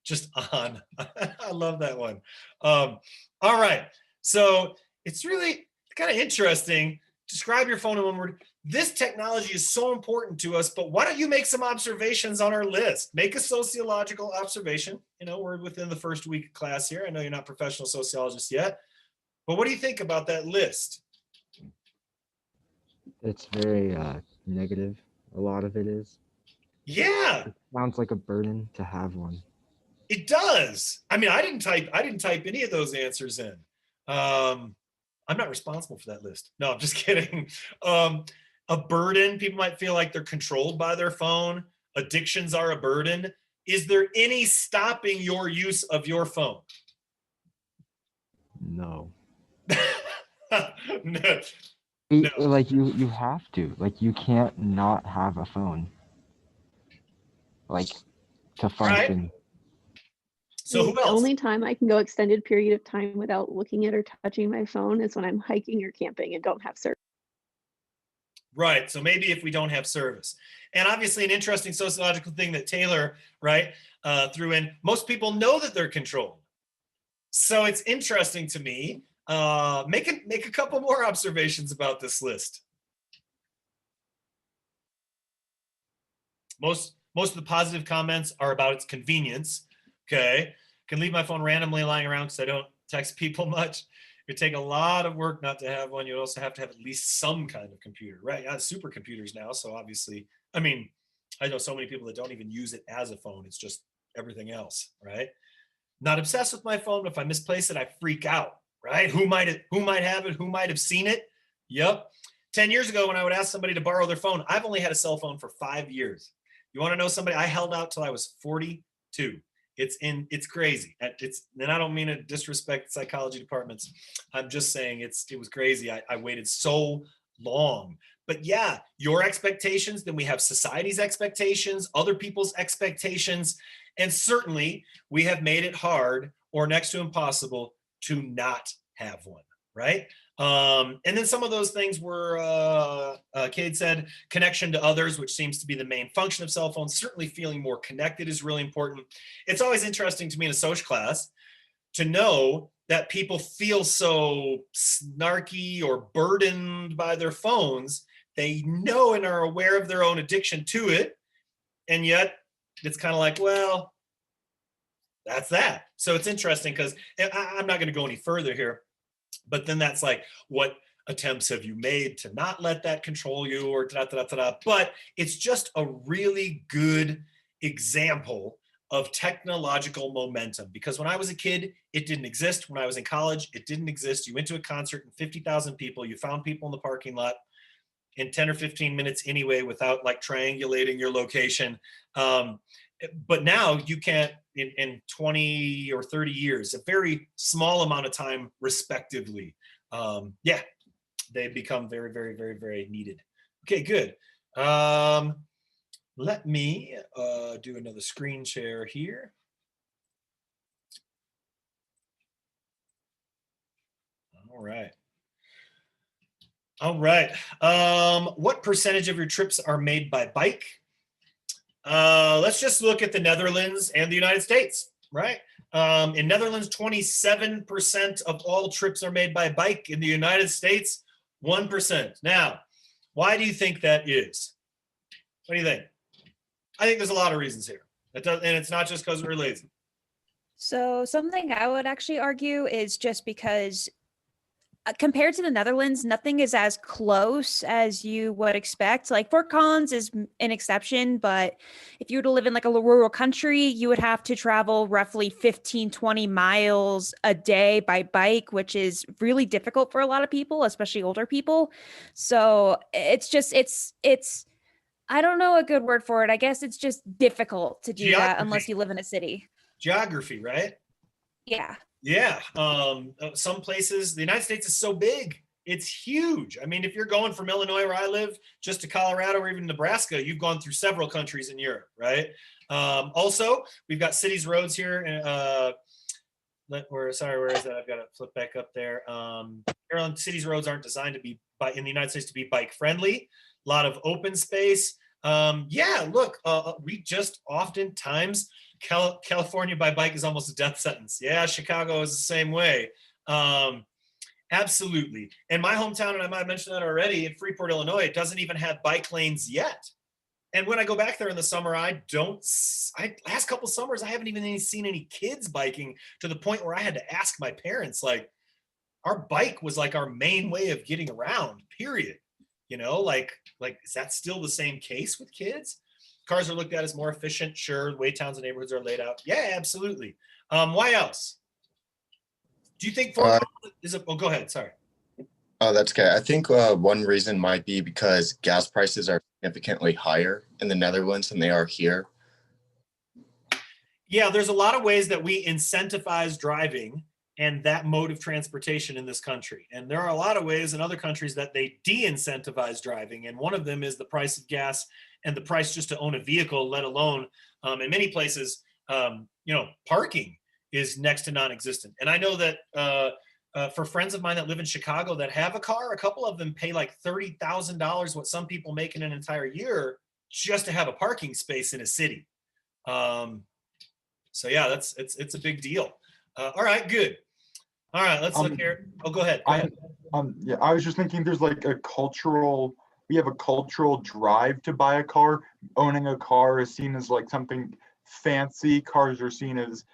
just on. I love that one. All right, so it's really kind of interesting. Describe your phone in one word. This technology is so important to us, but why don't you make some observations on our list? Make a sociological observation. We're within the first week of class here. I know you're not professional sociologists yet, but what do you think about that list? It's very negative. A lot of it is. Yeah. It sounds like a burden to have one. It does. I mean, I didn't type any of those answers in. I'm not responsible for that list. No, I'm just kidding. A burden, people might feel like they're controlled by their phone. Addictions are a burden. Is there any stopping your use of your phone? No. No. Like you have to. Like you can't not have a phone. Like to function. Right. So who The else? only time I can go extended period of time without looking at or touching my phone is when I'm hiking or camping and don't have service. Right. So maybe if we don't have service. And obviously an interesting sociological thing that Taylor, right, threw in, most people know that they're controlled. So it's interesting to me. Make a couple more observations about this list. Most of the positive comments are about its convenience. Okay. Can leave my phone randomly lying around because I don't text people much. It would take a lot of work not to have one. You'd also have to have at least some kind of computer, right? Yeah, supercomputers now. So obviously, I mean, I know so many people that don't even use it as a phone. It's just everything else, right? Not obsessed with my phone, but if I misplace it, I freak out, right? Who might have it? Who might have seen it? Yep. 10 years ago, when I would ask somebody to borrow their phone, I've only had a cell phone for 5 years. You want to know somebody? I held out till I was 42. It's crazy. And I don't mean to disrespect psychology departments. I'm just saying it was crazy. I waited so long. But yeah, your expectations, then we have society's expectations, other people's expectations, and certainly we have made it hard or next to impossible to not have one, right? And then some of those things were, Cade said, connection to others, which seems to be the main function of cell phones. Certainly feeling more connected is really important. It's always interesting to me in a social class to know that people feel so snarky or burdened by their phones. They know and are aware of their own addiction to it. And yet it's kind of like, well, that's that. So it's interesting because I'm not going to go any further here. But then that's like, what attempts have you made to not let that control you or da-da-da-da-da. But it's just a really good example of technological momentum. Because when I was a kid, it didn't exist. When I was in college, it didn't exist. You went to a concert and 50,000 people, you found people in the parking lot in 10 or 15 minutes anyway, without like triangulating your location. But now you can't, in 20 or 30 years, a very small amount of time respectively. Yeah, they become very, very, very, very needed. Okay, good. Let me do another screen share here. All right. All right. What percentage of your trips are made by bike? Let's just look at the Netherlands and the United States, right? In Netherlands, 27% of all trips are made by bike. In the United States, 1%. Now, why do you think that is? What do you think? I think there's a lot of reasons here. And it's not just because we're lazy. So something I would actually argue is just because compared to the Netherlands, nothing is as close as you would expect. Like Fort Collins is an exception, but if you were to live in like a rural country, you would have to travel roughly 15, 20 miles a day by bike, which is really difficult for a lot of people, especially older people. So it's I don't know a good word for it. I guess it's just difficult to do that unless you live in a city. Geography, right? Yeah. Yeah. Some places, the United States is so big. It's huge. I mean, if you're going from Illinois, where I live, just to Colorado or even Nebraska, you've gone through several countries in Europe, right? Also, we've got cities, roads here. Where is that? I've got to flip back up there. Maryland cities, roads aren't designed to be in the United States to be bike friendly. A lot of open space. Yeah, look, we just oftentimes California by bike is almost a death sentence. Yeah, Chicago is the same way. Absolutely. And my hometown, and I might have mentioned that already, in Freeport, Illinois, it doesn't even have bike lanes yet. And when I go back there in the summer, last couple summers, I haven't even seen any kids biking, to the point where I had to ask my parents, like, our bike was like our main way of getting around, period. You know, like, is that still the same case with kids? Cars are looked at as more efficient. Sure, the way towns and neighborhoods are laid out. Yeah, absolutely. Why else? Do you think Fort is it? Oh, go ahead. Sorry. Oh, that's okay. I think one reason might be because gas prices are significantly higher in the Netherlands than they are here. Yeah, there's a lot of ways that we incentivize driving and that mode of transportation in this country. And there are a lot of ways in other countries that they de-incentivize driving. And one of them is the price of gas and the price just to own a vehicle, let alone in many places, parking is next to non-existent. And I know that for friends of mine that live in Chicago that have a car, a couple of them pay like $30,000, what some people make in an entire year, just to have a parking space in a city. So yeah, it's a big deal. All right, good. All right, let's look here. Oh, go ahead. Yeah, I was just thinking there's like we have a cultural drive to buy a car. Owning a car is seen as like something fancy. Cars are seen as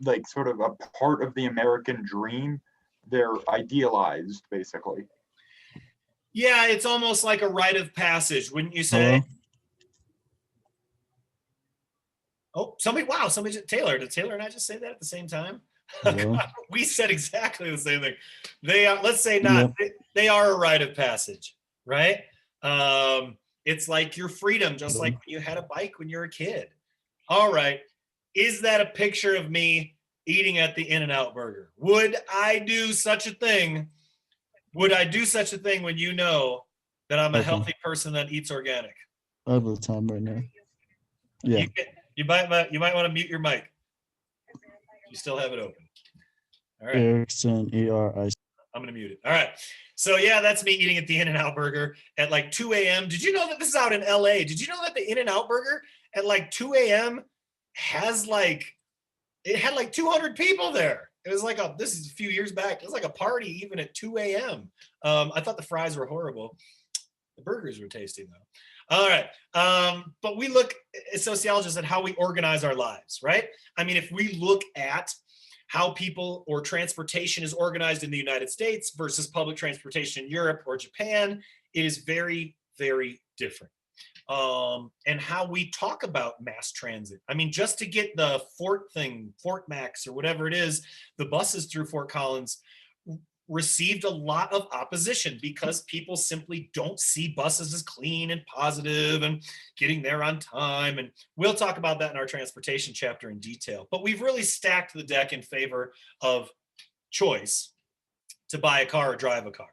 like sort of a part of the American dream. They're idealized, basically. Yeah, it's almost like a rite of passage, wouldn't you say? Hello? Oh, somebody, Taylor, did Taylor and I just say that at the same time? Hello? We said exactly the same thing. They are, let's say not, they are a rite of passage, right? It's like your freedom, just like when you had a bike when you were a kid. All right, is that a picture of me eating at the In-N-Out Burger? Would I do such a thing? Would I do such a thing when you know that I'm a healthy person that eats organic? I have a time right now. Yeah. You might want to mute your mic. You still have it open. All right. Erickson, E-R-I. I'm going to mute it. All right. So yeah, that's me eating at the In-N-Out Burger at like 2 a.m. Did you know that this is out in LA? Did you know that the In-N-Out Burger at like 2 a.m. had like 200 people there? It was like this is a few years back. It was like a party even at 2 a.m. I thought the fries were horrible. The burgers were tasty though. All right. But we look as sociologists at how we organize our lives, right? I mean, if we look at how people or transportation is organized in the United States versus public transportation in Europe or Japan, it is very, very different. And how we talk about mass transit. I mean, just to get the Fort Max or whatever it is, the buses through Fort Collins received a lot of opposition because people simply don't see buses as clean and positive and getting there on time. And we'll talk about that in our transportation chapter in detail. But we've really stacked the deck in favor of choice to buy a car or drive a car.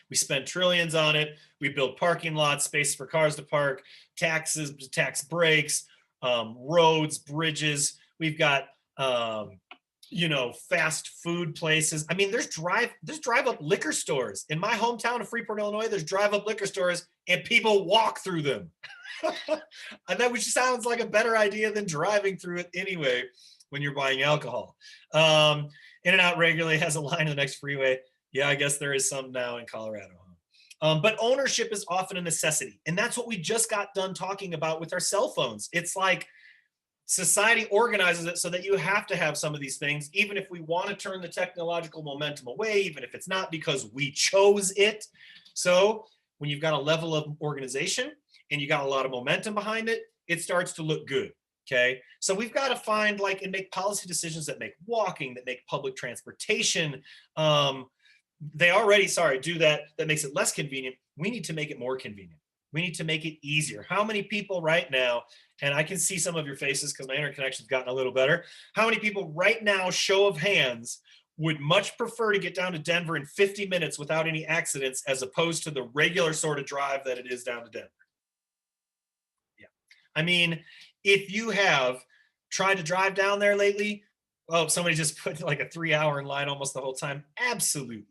We spend trillions on it. We build parking lots, space for cars to park, taxes, tax breaks, roads, bridges. We've got fast food places. I mean, there's drive-up liquor stores. In my hometown of Freeport, Illinois, there's drive-up liquor stores and people walk through them. And that which sounds like a better idea than driving through it anyway when you're buying alcohol. In-N-Out regularly has a line in the next freeway. Yeah, I guess there is some now in Colorado. But ownership is often a necessity. And that's what we just got done talking about with our cell phones. It's like society organizes it so that you have to have some of these things, even if we want to turn the technological momentum away, even if it's not because we chose it. So when you've got a level of organization and you got a lot of momentum behind it, it starts to look good. Okay. So we've got to find and make policy decisions that make walking, that make public transportation, they already, do that makes it less convenient. We need to make it more convenient. We need to make it easier. How many people right now, and I can see some of your faces because my internet connection's gotten a little better. How many people right now, show of hands, would much prefer to get down to Denver in 50 minutes without any accidents as opposed to the regular sort of drive that it is down to Denver? Yeah. I mean, if you have tried to drive down there lately, somebody just put like a 3-hour in line almost the whole time. Absolutely.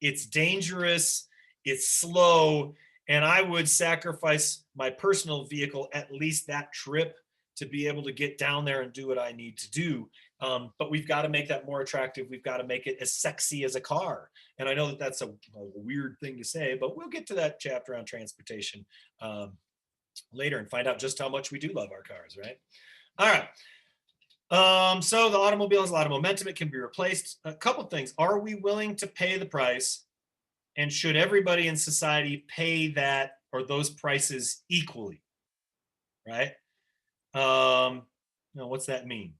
It's dangerous, it's slow, and I would sacrifice my personal vehicle at least that trip to be able to get down there and do what I need to do. But we've got to make that more attractive. We've got to make it as sexy as a car. And I know that that's a weird thing to say, but we'll get to that chapter on transportation later and find out just how much we do love our cars, right? All right. So the automobile has a lot of momentum. It can be replaced. A couple things. Are we willing to pay the price? And should everybody in society pay that or those prices equally? Right? What's that mean?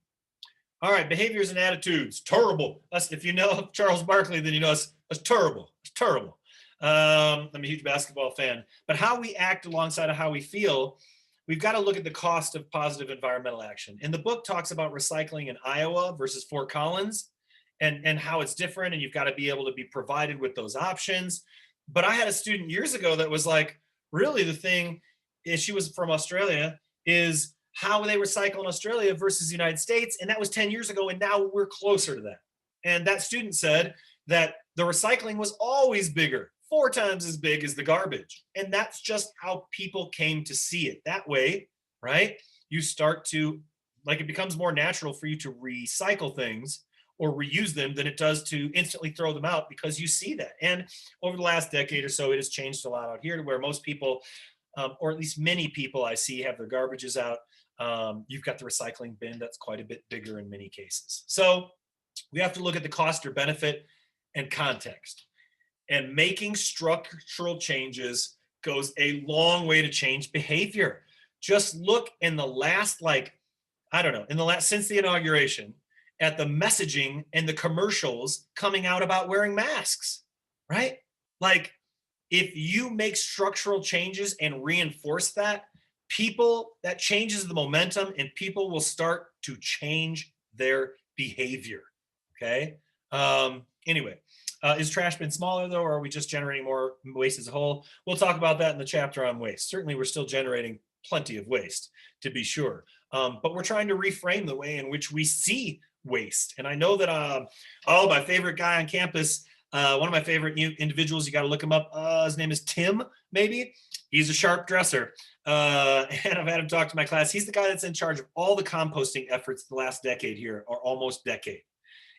All right, behaviors and attitudes. Terrible. If you know Charles Barkley, then you know it's terrible. It's terrible. I'm a huge basketball fan. But how we act alongside of how we feel, we've got to look at the cost of positive environmental action. And the book talks about recycling in Iowa versus Fort Collins and how it's different. And you've got to be able to be provided with those options. But I had a student years ago that was like, really the thing is, she was from Australia, is how they recycle in Australia versus the United States. And that was 10 years ago. And now we're closer to that. And that student said that the recycling was always bigger, 4 times as big as the garbage. And that's just how people came to see it that way, right? You start to, like, it becomes more natural for you to recycle things or reuse them than it does to instantly throw them out, because you see that. And over the last decade or so, it has changed a lot out here to where most people, or at least many people I see, have their garbages out. You've got the recycling bin that's quite a bit bigger in many cases. So we have to look at the cost or benefit and context. And making structural changes goes a long way to change behavior. Just look in the last, since the inauguration, at the messaging and the commercials coming out about wearing masks, right? Like, if you make structural changes and reinforce that, that changes the momentum, and people will start to change their behavior. Okay. Anyway, is trash bin smaller though, or are we just generating more waste as a whole? We'll talk about that in the chapter on waste. Certainly, we're still generating plenty of waste, to be sure. But we're trying to reframe the way in which we see waste. And I know that, my favorite guy on campus, one of my favorite individuals, you got to look him up. His name is Tim, maybe. He's a sharp dresser. And I've had him talk to my class. He's the guy that's in charge of all the composting efforts the last decade here, or almost decade.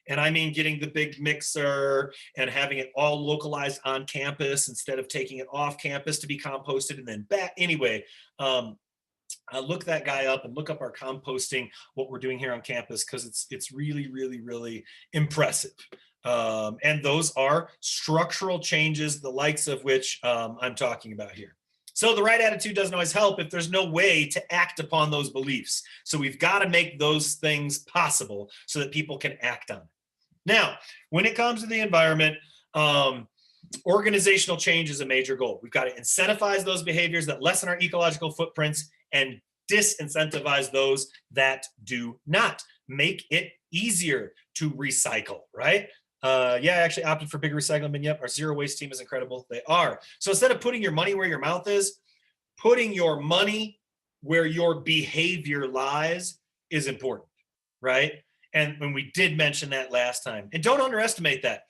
And I mean, getting the big mixer and having it all localized on campus instead of taking it off campus to be composted and then back. Anyway, look that guy up and look up our composting, what we're doing here on campus, because it's really, really, really impressive. And those are structural changes, the likes of which I'm talking about here. So the right attitude doesn't always help if there's no way to act upon those beliefs. So we've got to make those things possible so that people can act on it. Now, when it comes to the environment, organizational change is a major goal. We've got to incentivize those behaviors that lessen our ecological footprints and disincentivize those that do not. Make it easier to recycle, right? I actually opted for bigger recycling bin. Yep, our zero waste team is incredible. They are. So instead of putting your money where your mouth is, putting your money where your behavior lies is important, right? And when we did mention that last time, and don't underestimate that.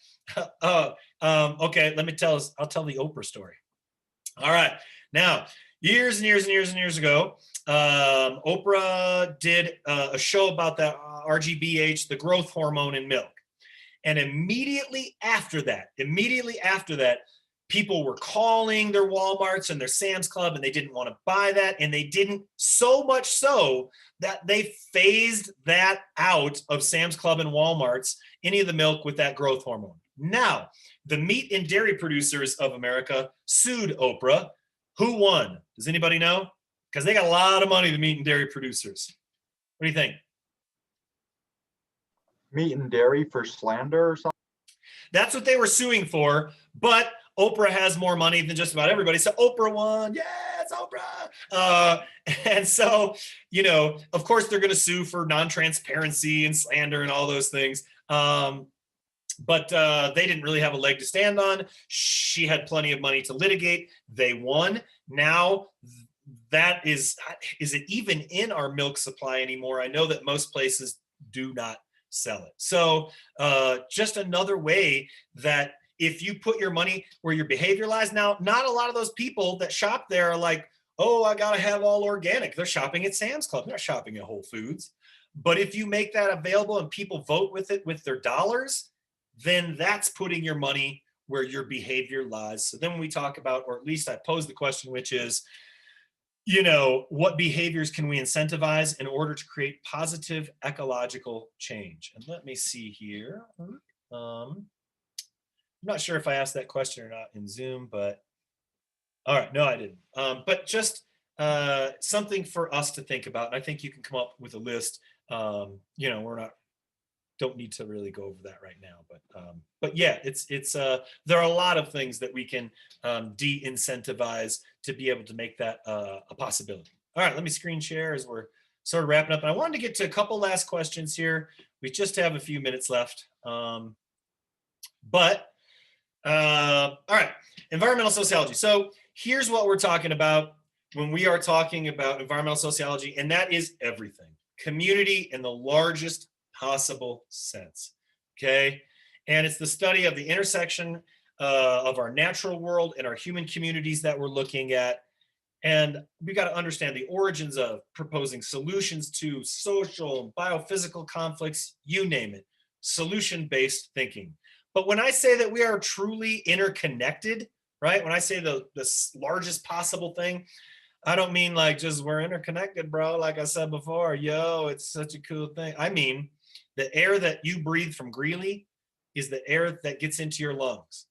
Okay, I'll tell the Oprah story. All right, now, years and years and years and years ago, Oprah did a show about that RGBH, the growth hormone in milk. And immediately after that, people were calling their Walmarts and their Sam's Club, and they didn't want to buy that. And they didn't, so much so that they phased that out of Sam's Club and Walmarts, any of the milk with that growth hormone. Now, the meat and dairy producers of America sued Oprah. Who won? Does anybody know? Because they got a lot of money, the meat and dairy producers. What do you think? Meat and dairy for slander or something? That's what they were suing for, but Oprah has more money than just about everybody. So Oprah won. Yes, Oprah. And so, of course, they're going to sue for non-transparency and slander and all those things. But they didn't really have a leg to stand on. She had plenty of money to litigate. They won. Now, that is it even in our milk supply anymore? I know that most places do not sell it. So just another way that if you put your money where your behavior lies. Now, not a lot of those people that shop there are like, oh, I got to have all organic. They're shopping at Sam's Club. They're not shopping at Whole Foods. But if you make that available and people vote with it with their dollars, then that's putting your money where your behavior lies. So then when we talk about, or at least I pose the question, which is, what behaviors can we incentivize in order to create positive ecological change? And let me see here. I'm not sure if I asked that question or not in Zoom, but all right, no, I didn't. But just something for us to think about. And I think you can come up with a list. Don't need to really go over that right now, but yeah, it's there are a lot of things that we can de-incentivize to be able to make that a possibility. All right, let me screen share as we're sort of wrapping up. And I wanted to get to a couple last questions here. We just have a few minutes left. All right, environmental sociology. So here's what we're talking about. when we are talking about environmental sociology, and that is everything. Community in the largest possible sense, okay? And it's the study of the intersection of our natural world and our human communities that we're looking at. And we got to understand the origins of proposing solutions to social, biophysical conflicts, you name it, solution-based thinking. But when I say that we are truly interconnected, right? When I say the largest possible thing, I don't mean like just we're interconnected, bro. Like I said before, yo, it's such a cool thing. I mean, the air that you breathe from Greeley is the air that gets into your lungs.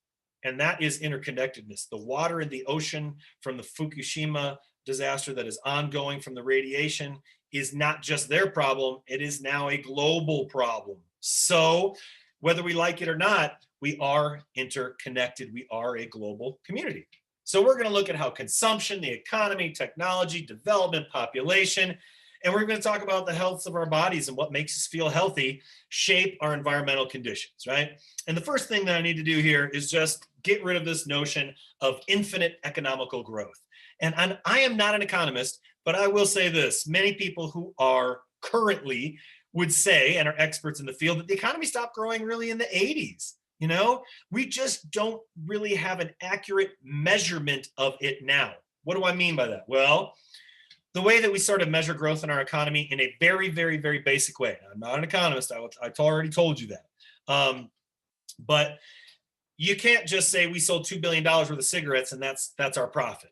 And that is interconnectedness. The water in the ocean from the Fukushima disaster that is ongoing from the radiation is not just their problem. It is now a global problem. So whether we like it or not, we are interconnected. We are a global community. So we're going to look at how consumption, the economy, technology, development, population, and we're going to talk about the health of our bodies and what makes us feel healthy shape our environmental conditions, right? And the first thing that I need to do here is just get rid of this notion of infinite economical growth. And I am not an economist, but I will say this. Many people who are currently would say, and are experts in the field, that the economy stopped growing really in the 80s. You know, we just don't really have an accurate measurement of it now. What do I mean by that? Well, the way that we sort of measure growth in our economy in a very, very, very basic way. I'm not an economist. I already told you that. But you can't just say we sold $2 billion worth of cigarettes and that's our profit.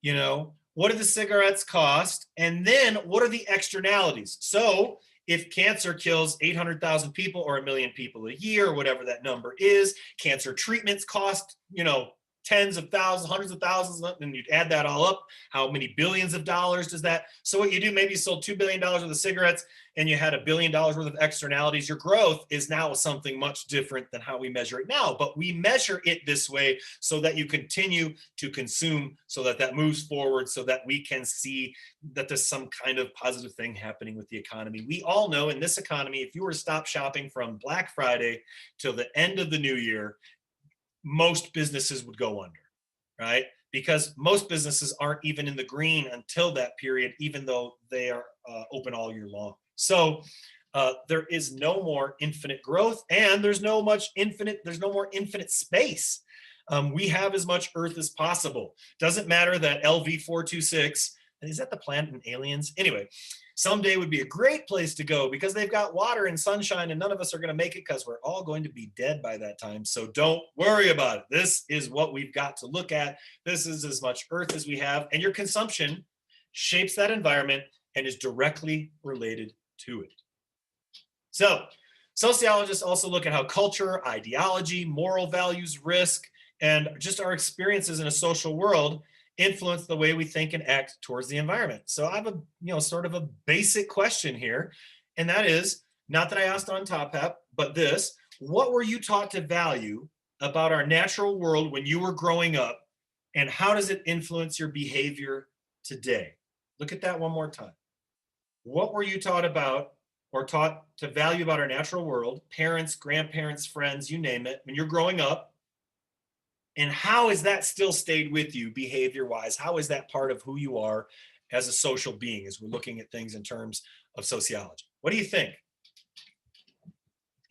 You know, what do the cigarettes cost? And then what are the externalities? So if cancer kills 800,000 people or 1 million people a year, or whatever that number is, cancer treatments cost, you know, tens of thousands, hundreds of thousands, and you'd add that all up. How many billions of dollars does that? So what you do, maybe you sold $2 billion worth of cigarettes and you had $1 billion worth of externalities. Your growth is now something much different than how we measure it now. But we measure it this way so that you continue to consume, so that that moves forward, so that we can see that there's some kind of positive thing happening with the economy. We all know in this economy, if you were to stop shopping from Black Friday till the end of the new year, most businesses would go under, right? Because most businesses aren't even in the green until that period, even though they are open all year long. So there is no more infinite growth, and there's no more infinite space. We have as much Earth as possible. Doesn't matter that LV-426, is that the planet in Aliens? Anyway, someday would be a great place to go because they've got water and sunshine, and none of us are going to make it because we're all going to be dead by that time. So don't worry about it. This is what we've got to look at. This is as much Earth as we have, and your consumption shapes that environment and is directly related to it. So sociologists also look at how culture, ideology, moral values, risk, and just our experiences in a social world influence the way we think and act towards the environment. So I have a, sort of a basic question here, and that is, not that I asked on Top Hat, but this: what were you taught to value about our natural world when you were growing up, and how does it influence your behavior today? Look at that one more time. What were you taught about or taught to value about our natural world, parents, grandparents, friends, you name it, when you're growing up? And how has that still stayed with you behavior-wise? How is that part of who you are as a social being as we're looking at things in terms of sociology? What do you think?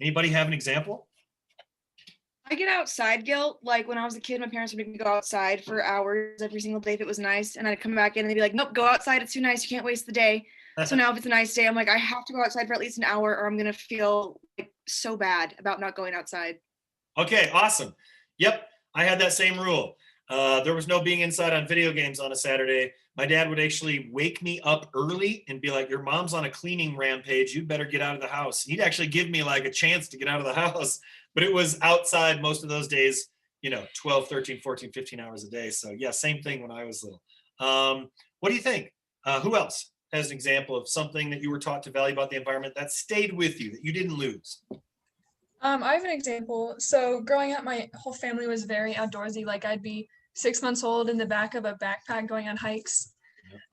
Anybody have an example? I get outside guilt. Like when I was a kid, my parents would make me go outside for hours every single day if it was nice. And I'd come back in and they'd be like, nope, go outside. It's too nice. You can't waste the day. So now if it's a nice day, I'm like, I have to go outside for at least an hour or I'm going to feel like so bad about not going outside. Okay, awesome. Yep. I had that same rule. There was no being inside on video games on a Saturday. My dad would actually wake me up early and be like, your mom's on a cleaning rampage. You better get out of the house. He'd actually give me like a chance to get out of the house, but it was outside most of those days, 12, 13, 14, 15 hours a day. So yeah, same thing when I was little. What do you think? Who else has an example of something that you were taught to value about the environment that stayed with you, that you didn't lose? I have an example. So growing up, my whole family was very outdoorsy. Like I'd be 6 months old in the back of a backpack going on hikes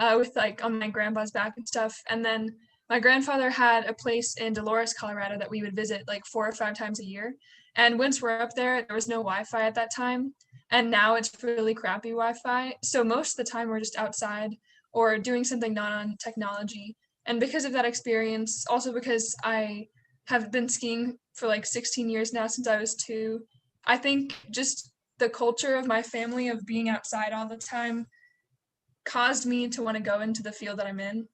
with like on my grandpa's back and stuff. And then my grandfather had a place in Dolores, Colorado that we would visit like 4 or 5 times a year. And once we're up there, there was no Wi-Fi at that time. And now it's really crappy Wi-Fi. So most of the time we're just outside or doing something not on technology. And because of that experience, also because I have been skiing for like 16 years now since I was 2, I think just the culture of my family of being outside all the time caused me to want to go into the field that I'm in.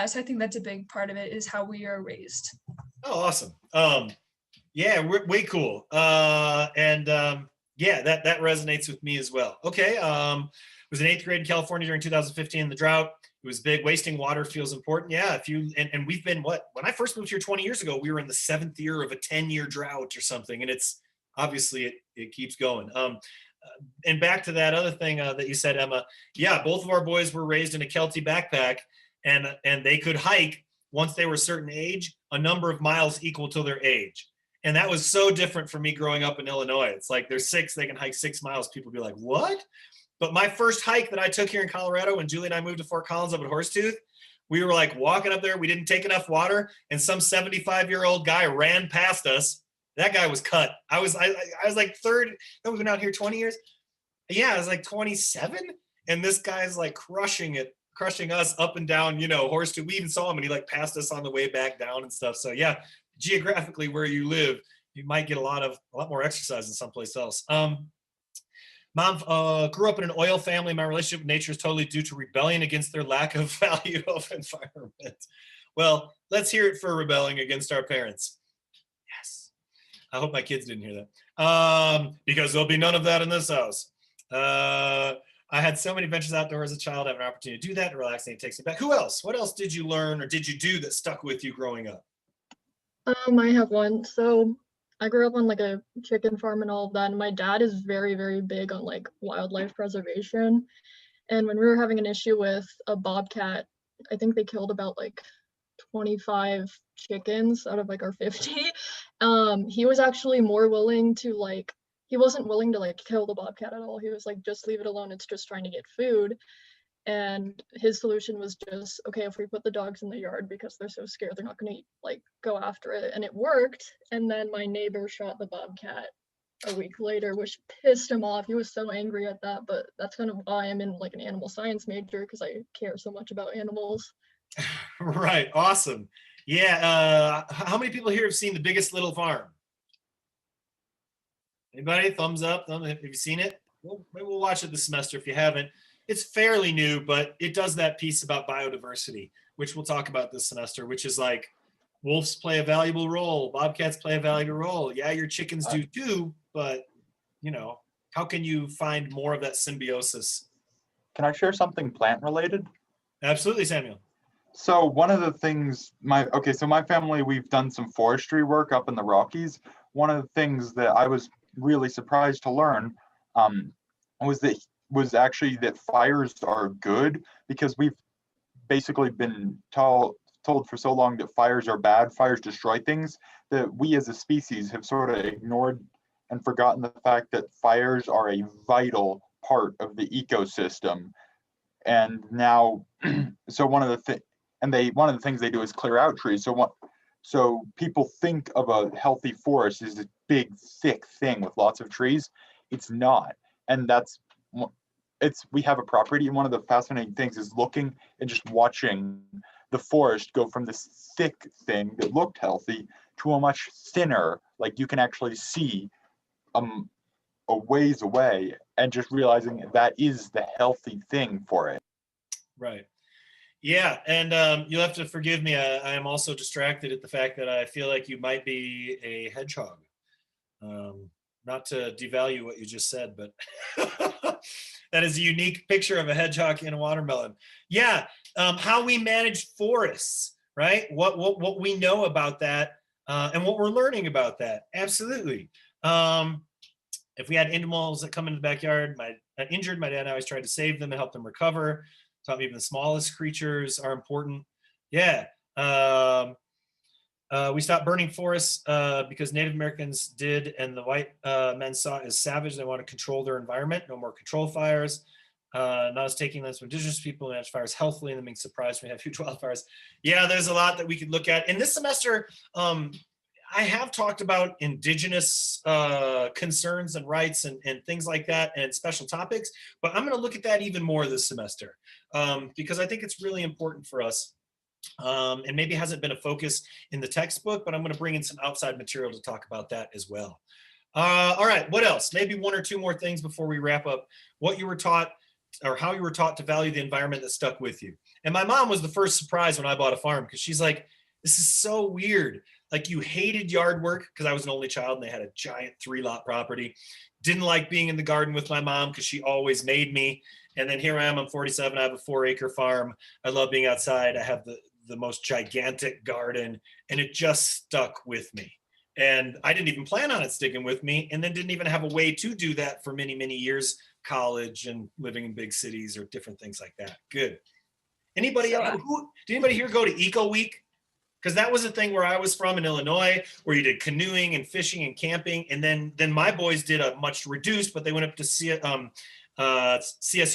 So I think that's a big part of it, is how we are raised. Oh, awesome. Yeah, we're way cool. Yeah, that resonates with me as well. Okay. Was in 8th grade in California during 2015, the drought. It was big. Wasting water feels important. Yeah. And we've been, when I first moved here 20 years ago, we were in the 7th year of a 10-year drought or something. And it's obviously it keeps going. And back to that other thing that you said, Emma. Yeah, both of our boys were raised in a Kelty backpack, and they could hike once they were a certain age, a number of miles equal to their age. And that was so different for me growing up in Illinois. It's like they're 6, they can hike 6 miles. People be like, what? But my first hike that I took here in Colorado, when Julie and I moved to Fort Collins up at Horsetooth, we were like walking up there. We didn't take enough water, and some 75-year-old guy ran past us. That guy was cut. I was like third. We've been out here 20 years. Yeah, I was like 27, and this guy's like crushing us up and down, Horsetooth. We even saw him, and he like passed us on the way back down and stuff. So yeah, geographically where you live, you might get a lot more exercise than someplace else. Mom grew up in an oil family. My relationship with nature is totally due to rebellion against their lack of value of environment. Well, let's hear it for rebelling against our parents. Yes. I hope my kids didn't hear that. Because there'll be none of that in this house. I had so many adventures outdoors as a child. I have an opportunity to do that and relaxing. It takes me back. Who else? What else did you learn or did you do that stuck with you growing up? I have one. So I grew up on like a chicken farm and all of that. And my dad is very, very big on like wildlife preservation. And when we were having an issue with a bobcat, I think they killed about like 25 chickens out of like our 50. He was actually more willing to like, he wasn't willing to like kill the bobcat at all. He was like, just leave it alone. It's just trying to get food. And his solution was just, okay, if we put the dogs in the yard because they're so scared, they're not going to like go after it. And it worked. And then my neighbor shot the bobcat a week later, which pissed him off. He was so angry at that. But that's kind of why I'm in like an animal science major, because I care so much about animals. Right. Awesome. Yeah. How many people here have seen The Biggest Little Farm? Anybody? Thumbs up. Have you seen it? Well, maybe we'll watch it this semester if you haven't. It's fairly new, but it does that piece about biodiversity, which we'll talk about this semester, which is like wolves play a valuable role, bobcats play a valuable role. Yeah, your chickens do too, but how can you find more of that symbiosis? Can I share something plant related? Absolutely, Samuel. So one of the things my family, we've done some forestry work up in the Rockies. One of the things that I was really surprised to learn was actually that fires are good, because we've basically been told for so long that fires are bad, fires destroy things, that we as a species have sort of ignored and forgotten the fact that fires are a vital part of the ecosystem. And now, so one of the things they do is clear out trees. So people think of a healthy forest as this big, thick thing with lots of trees. It's not. And we have a property, and one of the fascinating things is looking and just watching the forest go from this thick thing that looked healthy to a much thinner, like you can actually see a ways away, and just realizing that is the healthy thing for it. Right. Yeah, and you'll have to forgive me. I am also distracted at the fact that I feel like you might be a hedgehog. Not to devalue what you just said, but that is a unique picture of a hedgehog in a watermelon. Yeah, how we manage forests, right? What we know about that, and what we're learning about that. Absolutely. If we had animals that come into the backyard, injured, my dad always tried to save them and help them recover. Taught me even the smallest creatures are important. Yeah. We stopped burning forests because Native Americans did, and the white men saw it as savage. They want to control their environment. No more control fires. Not as taking this from indigenous people manage fires healthily, and then being surprised when we have huge wildfires. Yeah, there's a lot that we could look at. In this semester, I have talked about indigenous concerns and rights and things like that and special topics, but I'm going to look at that even more this semester because I think it's really important for us. And maybe hasn't been a focus in the textbook, but I'm going to bring in some outside material to talk about that as well. All right, what else? Maybe one or two more things before we wrap up. What you were taught or how you were taught to value the environment that stuck with you. And my mom was the first surprise when I bought a farm because she's like, this is so weird. Like you hated yard work because I was an only child and they had a giant 3-lot property. Didn't like being in the garden with my mom because she always made me. And then here I am, I'm 47, I have a 4-acre farm. I love being outside. I have the most gigantic garden and it just stuck with me. And I didn't even plan on it sticking with me and then didn't even have a way to do that for many, many years, college and living in big cities or different things like that. Good. Anybody else? Did anybody here go to Eco Week? Because that was a thing where I was from in Illinois, where you did canoeing and fishing and camping. And then my boys did a much reduced, but they went up to CSU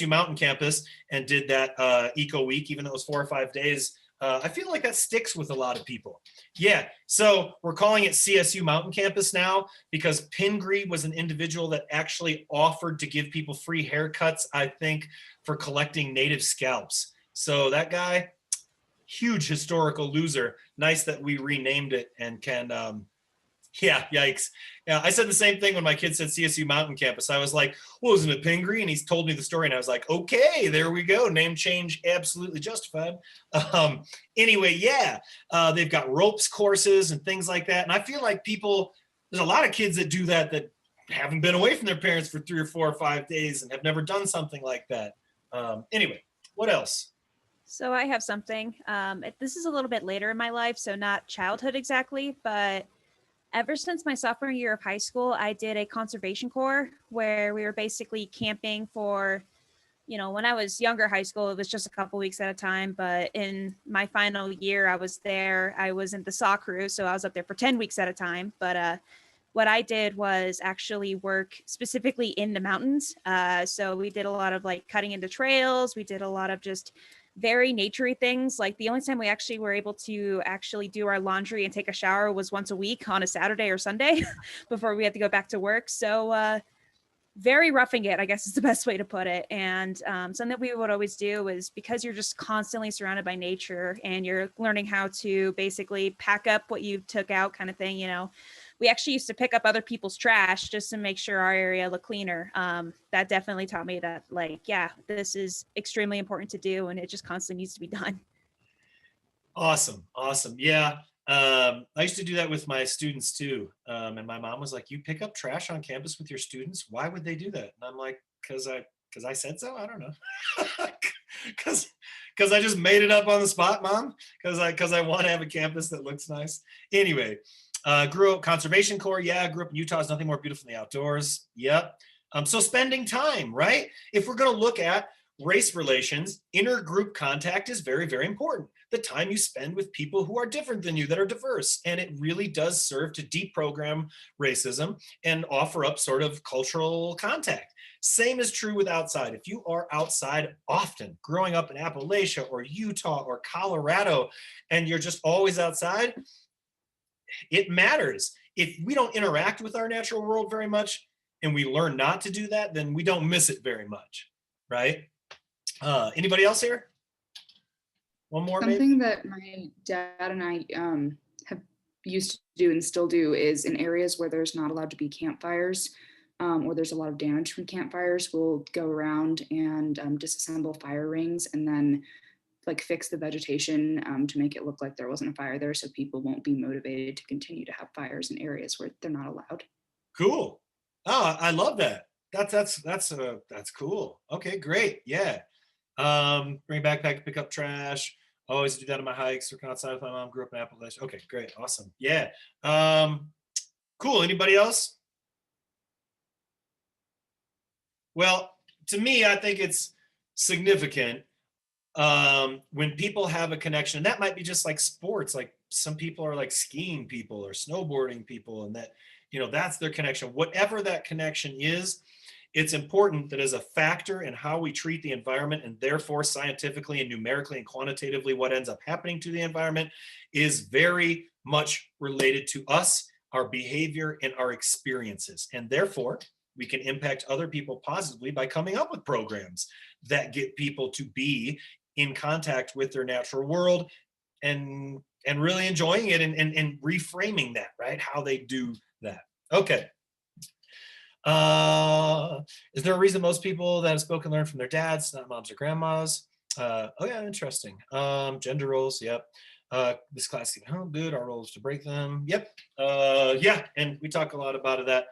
Mountain Campus and did that Eco Week, even though it was 4 or 5 days. I feel like that sticks with a lot of people. Yeah, so we're calling it CSU Mountain Campus now because Pingree was an individual that actually offered to give people free haircuts, I think, for collecting native scalps. So that guy, huge historical loser. Nice that we renamed it and can, yeah, yikes. Yeah, I said the same thing when my kid said CSU Mountain Campus. I was like, well, isn't it Pingree? And he's told me the story and I was like, okay, there we go. Name change absolutely justified. Anyway, yeah, they've got ropes courses and things like that. And I feel like there's a lot of kids that do that haven't been away from their parents for 3 or 4 or 5 days and have never done something like that. Anyway, what else? So I have something. This is a little bit later in my life, so not childhood exactly, but ever since my sophomore year of high school, I did a conservation corps where we were basically camping for, when I was younger high school, it was just a couple weeks at a time. But in my final year, I was in the SAW crew, so I was up there for 10 weeks at a time. But what I did was actually work specifically in the mountains. So we did a lot of like cutting into trails. We did a lot of just very naturey things. Like the only time we actually were able to actually do our laundry and take a shower was once a week on a Saturday or Sunday before we had to go back to work. So very roughing it, I guess is the best way to put it. And something that we would always do is because you're just constantly surrounded by nature and you're learning how to basically pack up what you took out kind of thing, we actually used to pick up other people's trash just to make sure our area looked cleaner. That definitely taught me that, yeah, this is extremely important to do and it just constantly needs to be done. Awesome. Yeah. I used to do that with my students too. And my mom was like, you pick up trash on campus with your students? Why would they do that? And I'm like, because I said so? I don't know. Because I just made it up on the spot, Mom? Because I want to have a campus that looks nice. Anyway, grew up conservation corps. Yeah, grew up in Utah. Is nothing more beautiful than the outdoors. Yep. So spending time, right? If we're going to look at race relations, intergroup contact is very, very important. The time you spend with people who are different than you, that are diverse. And it really does serve to deprogram racism and offer up sort of cultural contact. Same is true with outside. If you are outside often, growing up in Appalachia or Utah or Colorado, and you're just always outside, it matters. If we don't interact with our natural world very much and we learn not to do that, then we don't miss it very much, right? Anybody else here? One more, Something maybe? that my dad and I have used to do and still do is in areas where there's not allowed to be campfires or there's a lot of damage from campfires, we'll go around and disassemble fire rings and then like fix the vegetation to make it look like there wasn't a fire there so people won't be motivated to continue to have fires in areas where they're not allowed. Cool. Oh, I love that. That's cool. Okay, great. Yeah. Bring backpack, pick up trash. Always do that on my hikes. Working outside with my mom. Grew up in Appalachia. Okay, great. Awesome. Yeah. Cool. Anybody else? Well, to me, I think it's significant when people have a connection. That might be just like sports. Like some people are like skiing people or snowboarding people, and that, that's their connection. Whatever that connection is, it's important that as a factor in how we treat the environment and therefore scientifically and numerically and quantitatively what ends up happening to the environment is very much related to us, our behavior, and our experiences. And therefore, we can impact other people positively by coming up with programs that get people to be in contact with their natural world and really enjoying it and reframing that, right? How they do that. Okay. Is there a reason most people that have spoken learn from their dads, not moms or grandmas? Oh yeah, interesting. Gender roles, yep. This class, oh, good. Our role is to break them. Yep. Yeah, and we talk a lot about that.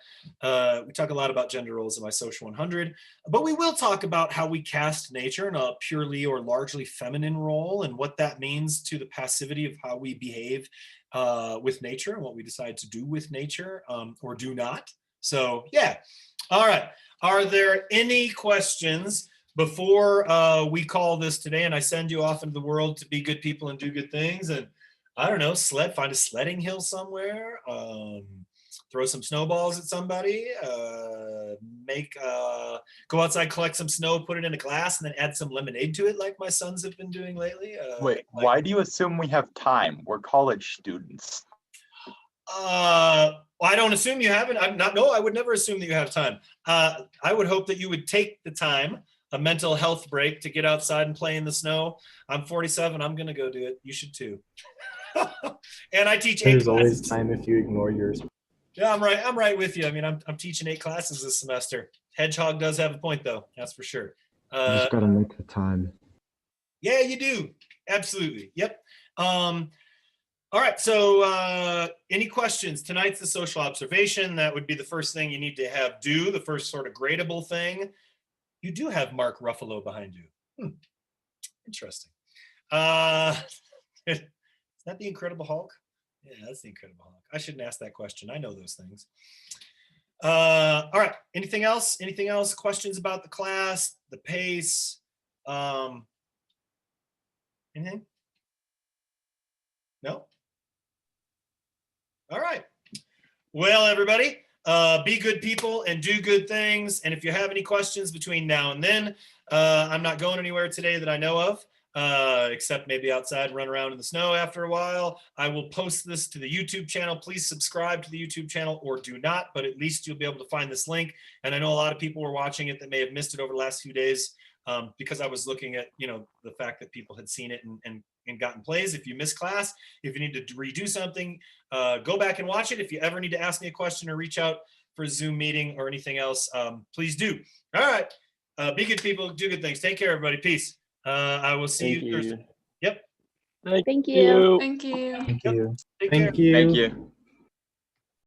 We talk a lot about gender roles in my Social 100, but we will talk about how we cast nature in a purely or largely feminine role and what that means to the passivity of how we behave with nature and what we decide to do with nature or do not. So yeah. All right. Are there any questions before we call this today and I send you off into the world to be good people and do good things? And I don't know, find a sledding hill somewhere, throw some snowballs at somebody, go outside, collect some snow, put it in a glass, and then add some lemonade to it like my sons have been doing lately. Wait, why do you assume we have time? We're college students. I don't assume you haven't. I would never assume that you have time. I would hope that you would take the time, a mental health break, to get outside and play in the snow. I'm 47. I'm going to go do it. You should too. And I teach 8 There's classes. always time if you ignore yours. Yeah, I'm right with you. I mean, I'm teaching 8 classes this semester. Hedgehog does have a point though. That's for sure. You just got to make the time. Yeah, you do. Absolutely. Yep. All right, so any questions? Tonight's the social observation. That would be the first thing you need to have do, the first sort of gradable thing. You do have Mark Ruffalo behind you. Interesting. Is that the Incredible Hulk? Yeah, that's the Incredible Hulk. I shouldn't ask that question. I know those things. All right, anything else? Anything else? Questions about the class, the pace? Anything? No? All right. Well, everybody, be good people and do good things. And if you have any questions between now and then, I'm not going anywhere today that I know of, except maybe outside and run around in the snow after a while. I will post this to the YouTube channel. Please subscribe to the YouTube channel or do not, but at least you'll be able to find this link. And I know a lot of people were watching it that may have missed it over the last few days because I was looking at, the fact that people had seen it and gotten plays. If you miss class, if you need to redo something, go back and watch it. If you ever need to ask me a question or reach out for a Zoom meeting or anything else, please do. All right. Be good people, do good things. Take care, everybody. Peace. I will see you Thursday. Yep. Thank you. Thank you. Thank you. Take Thank care. you. Thank you.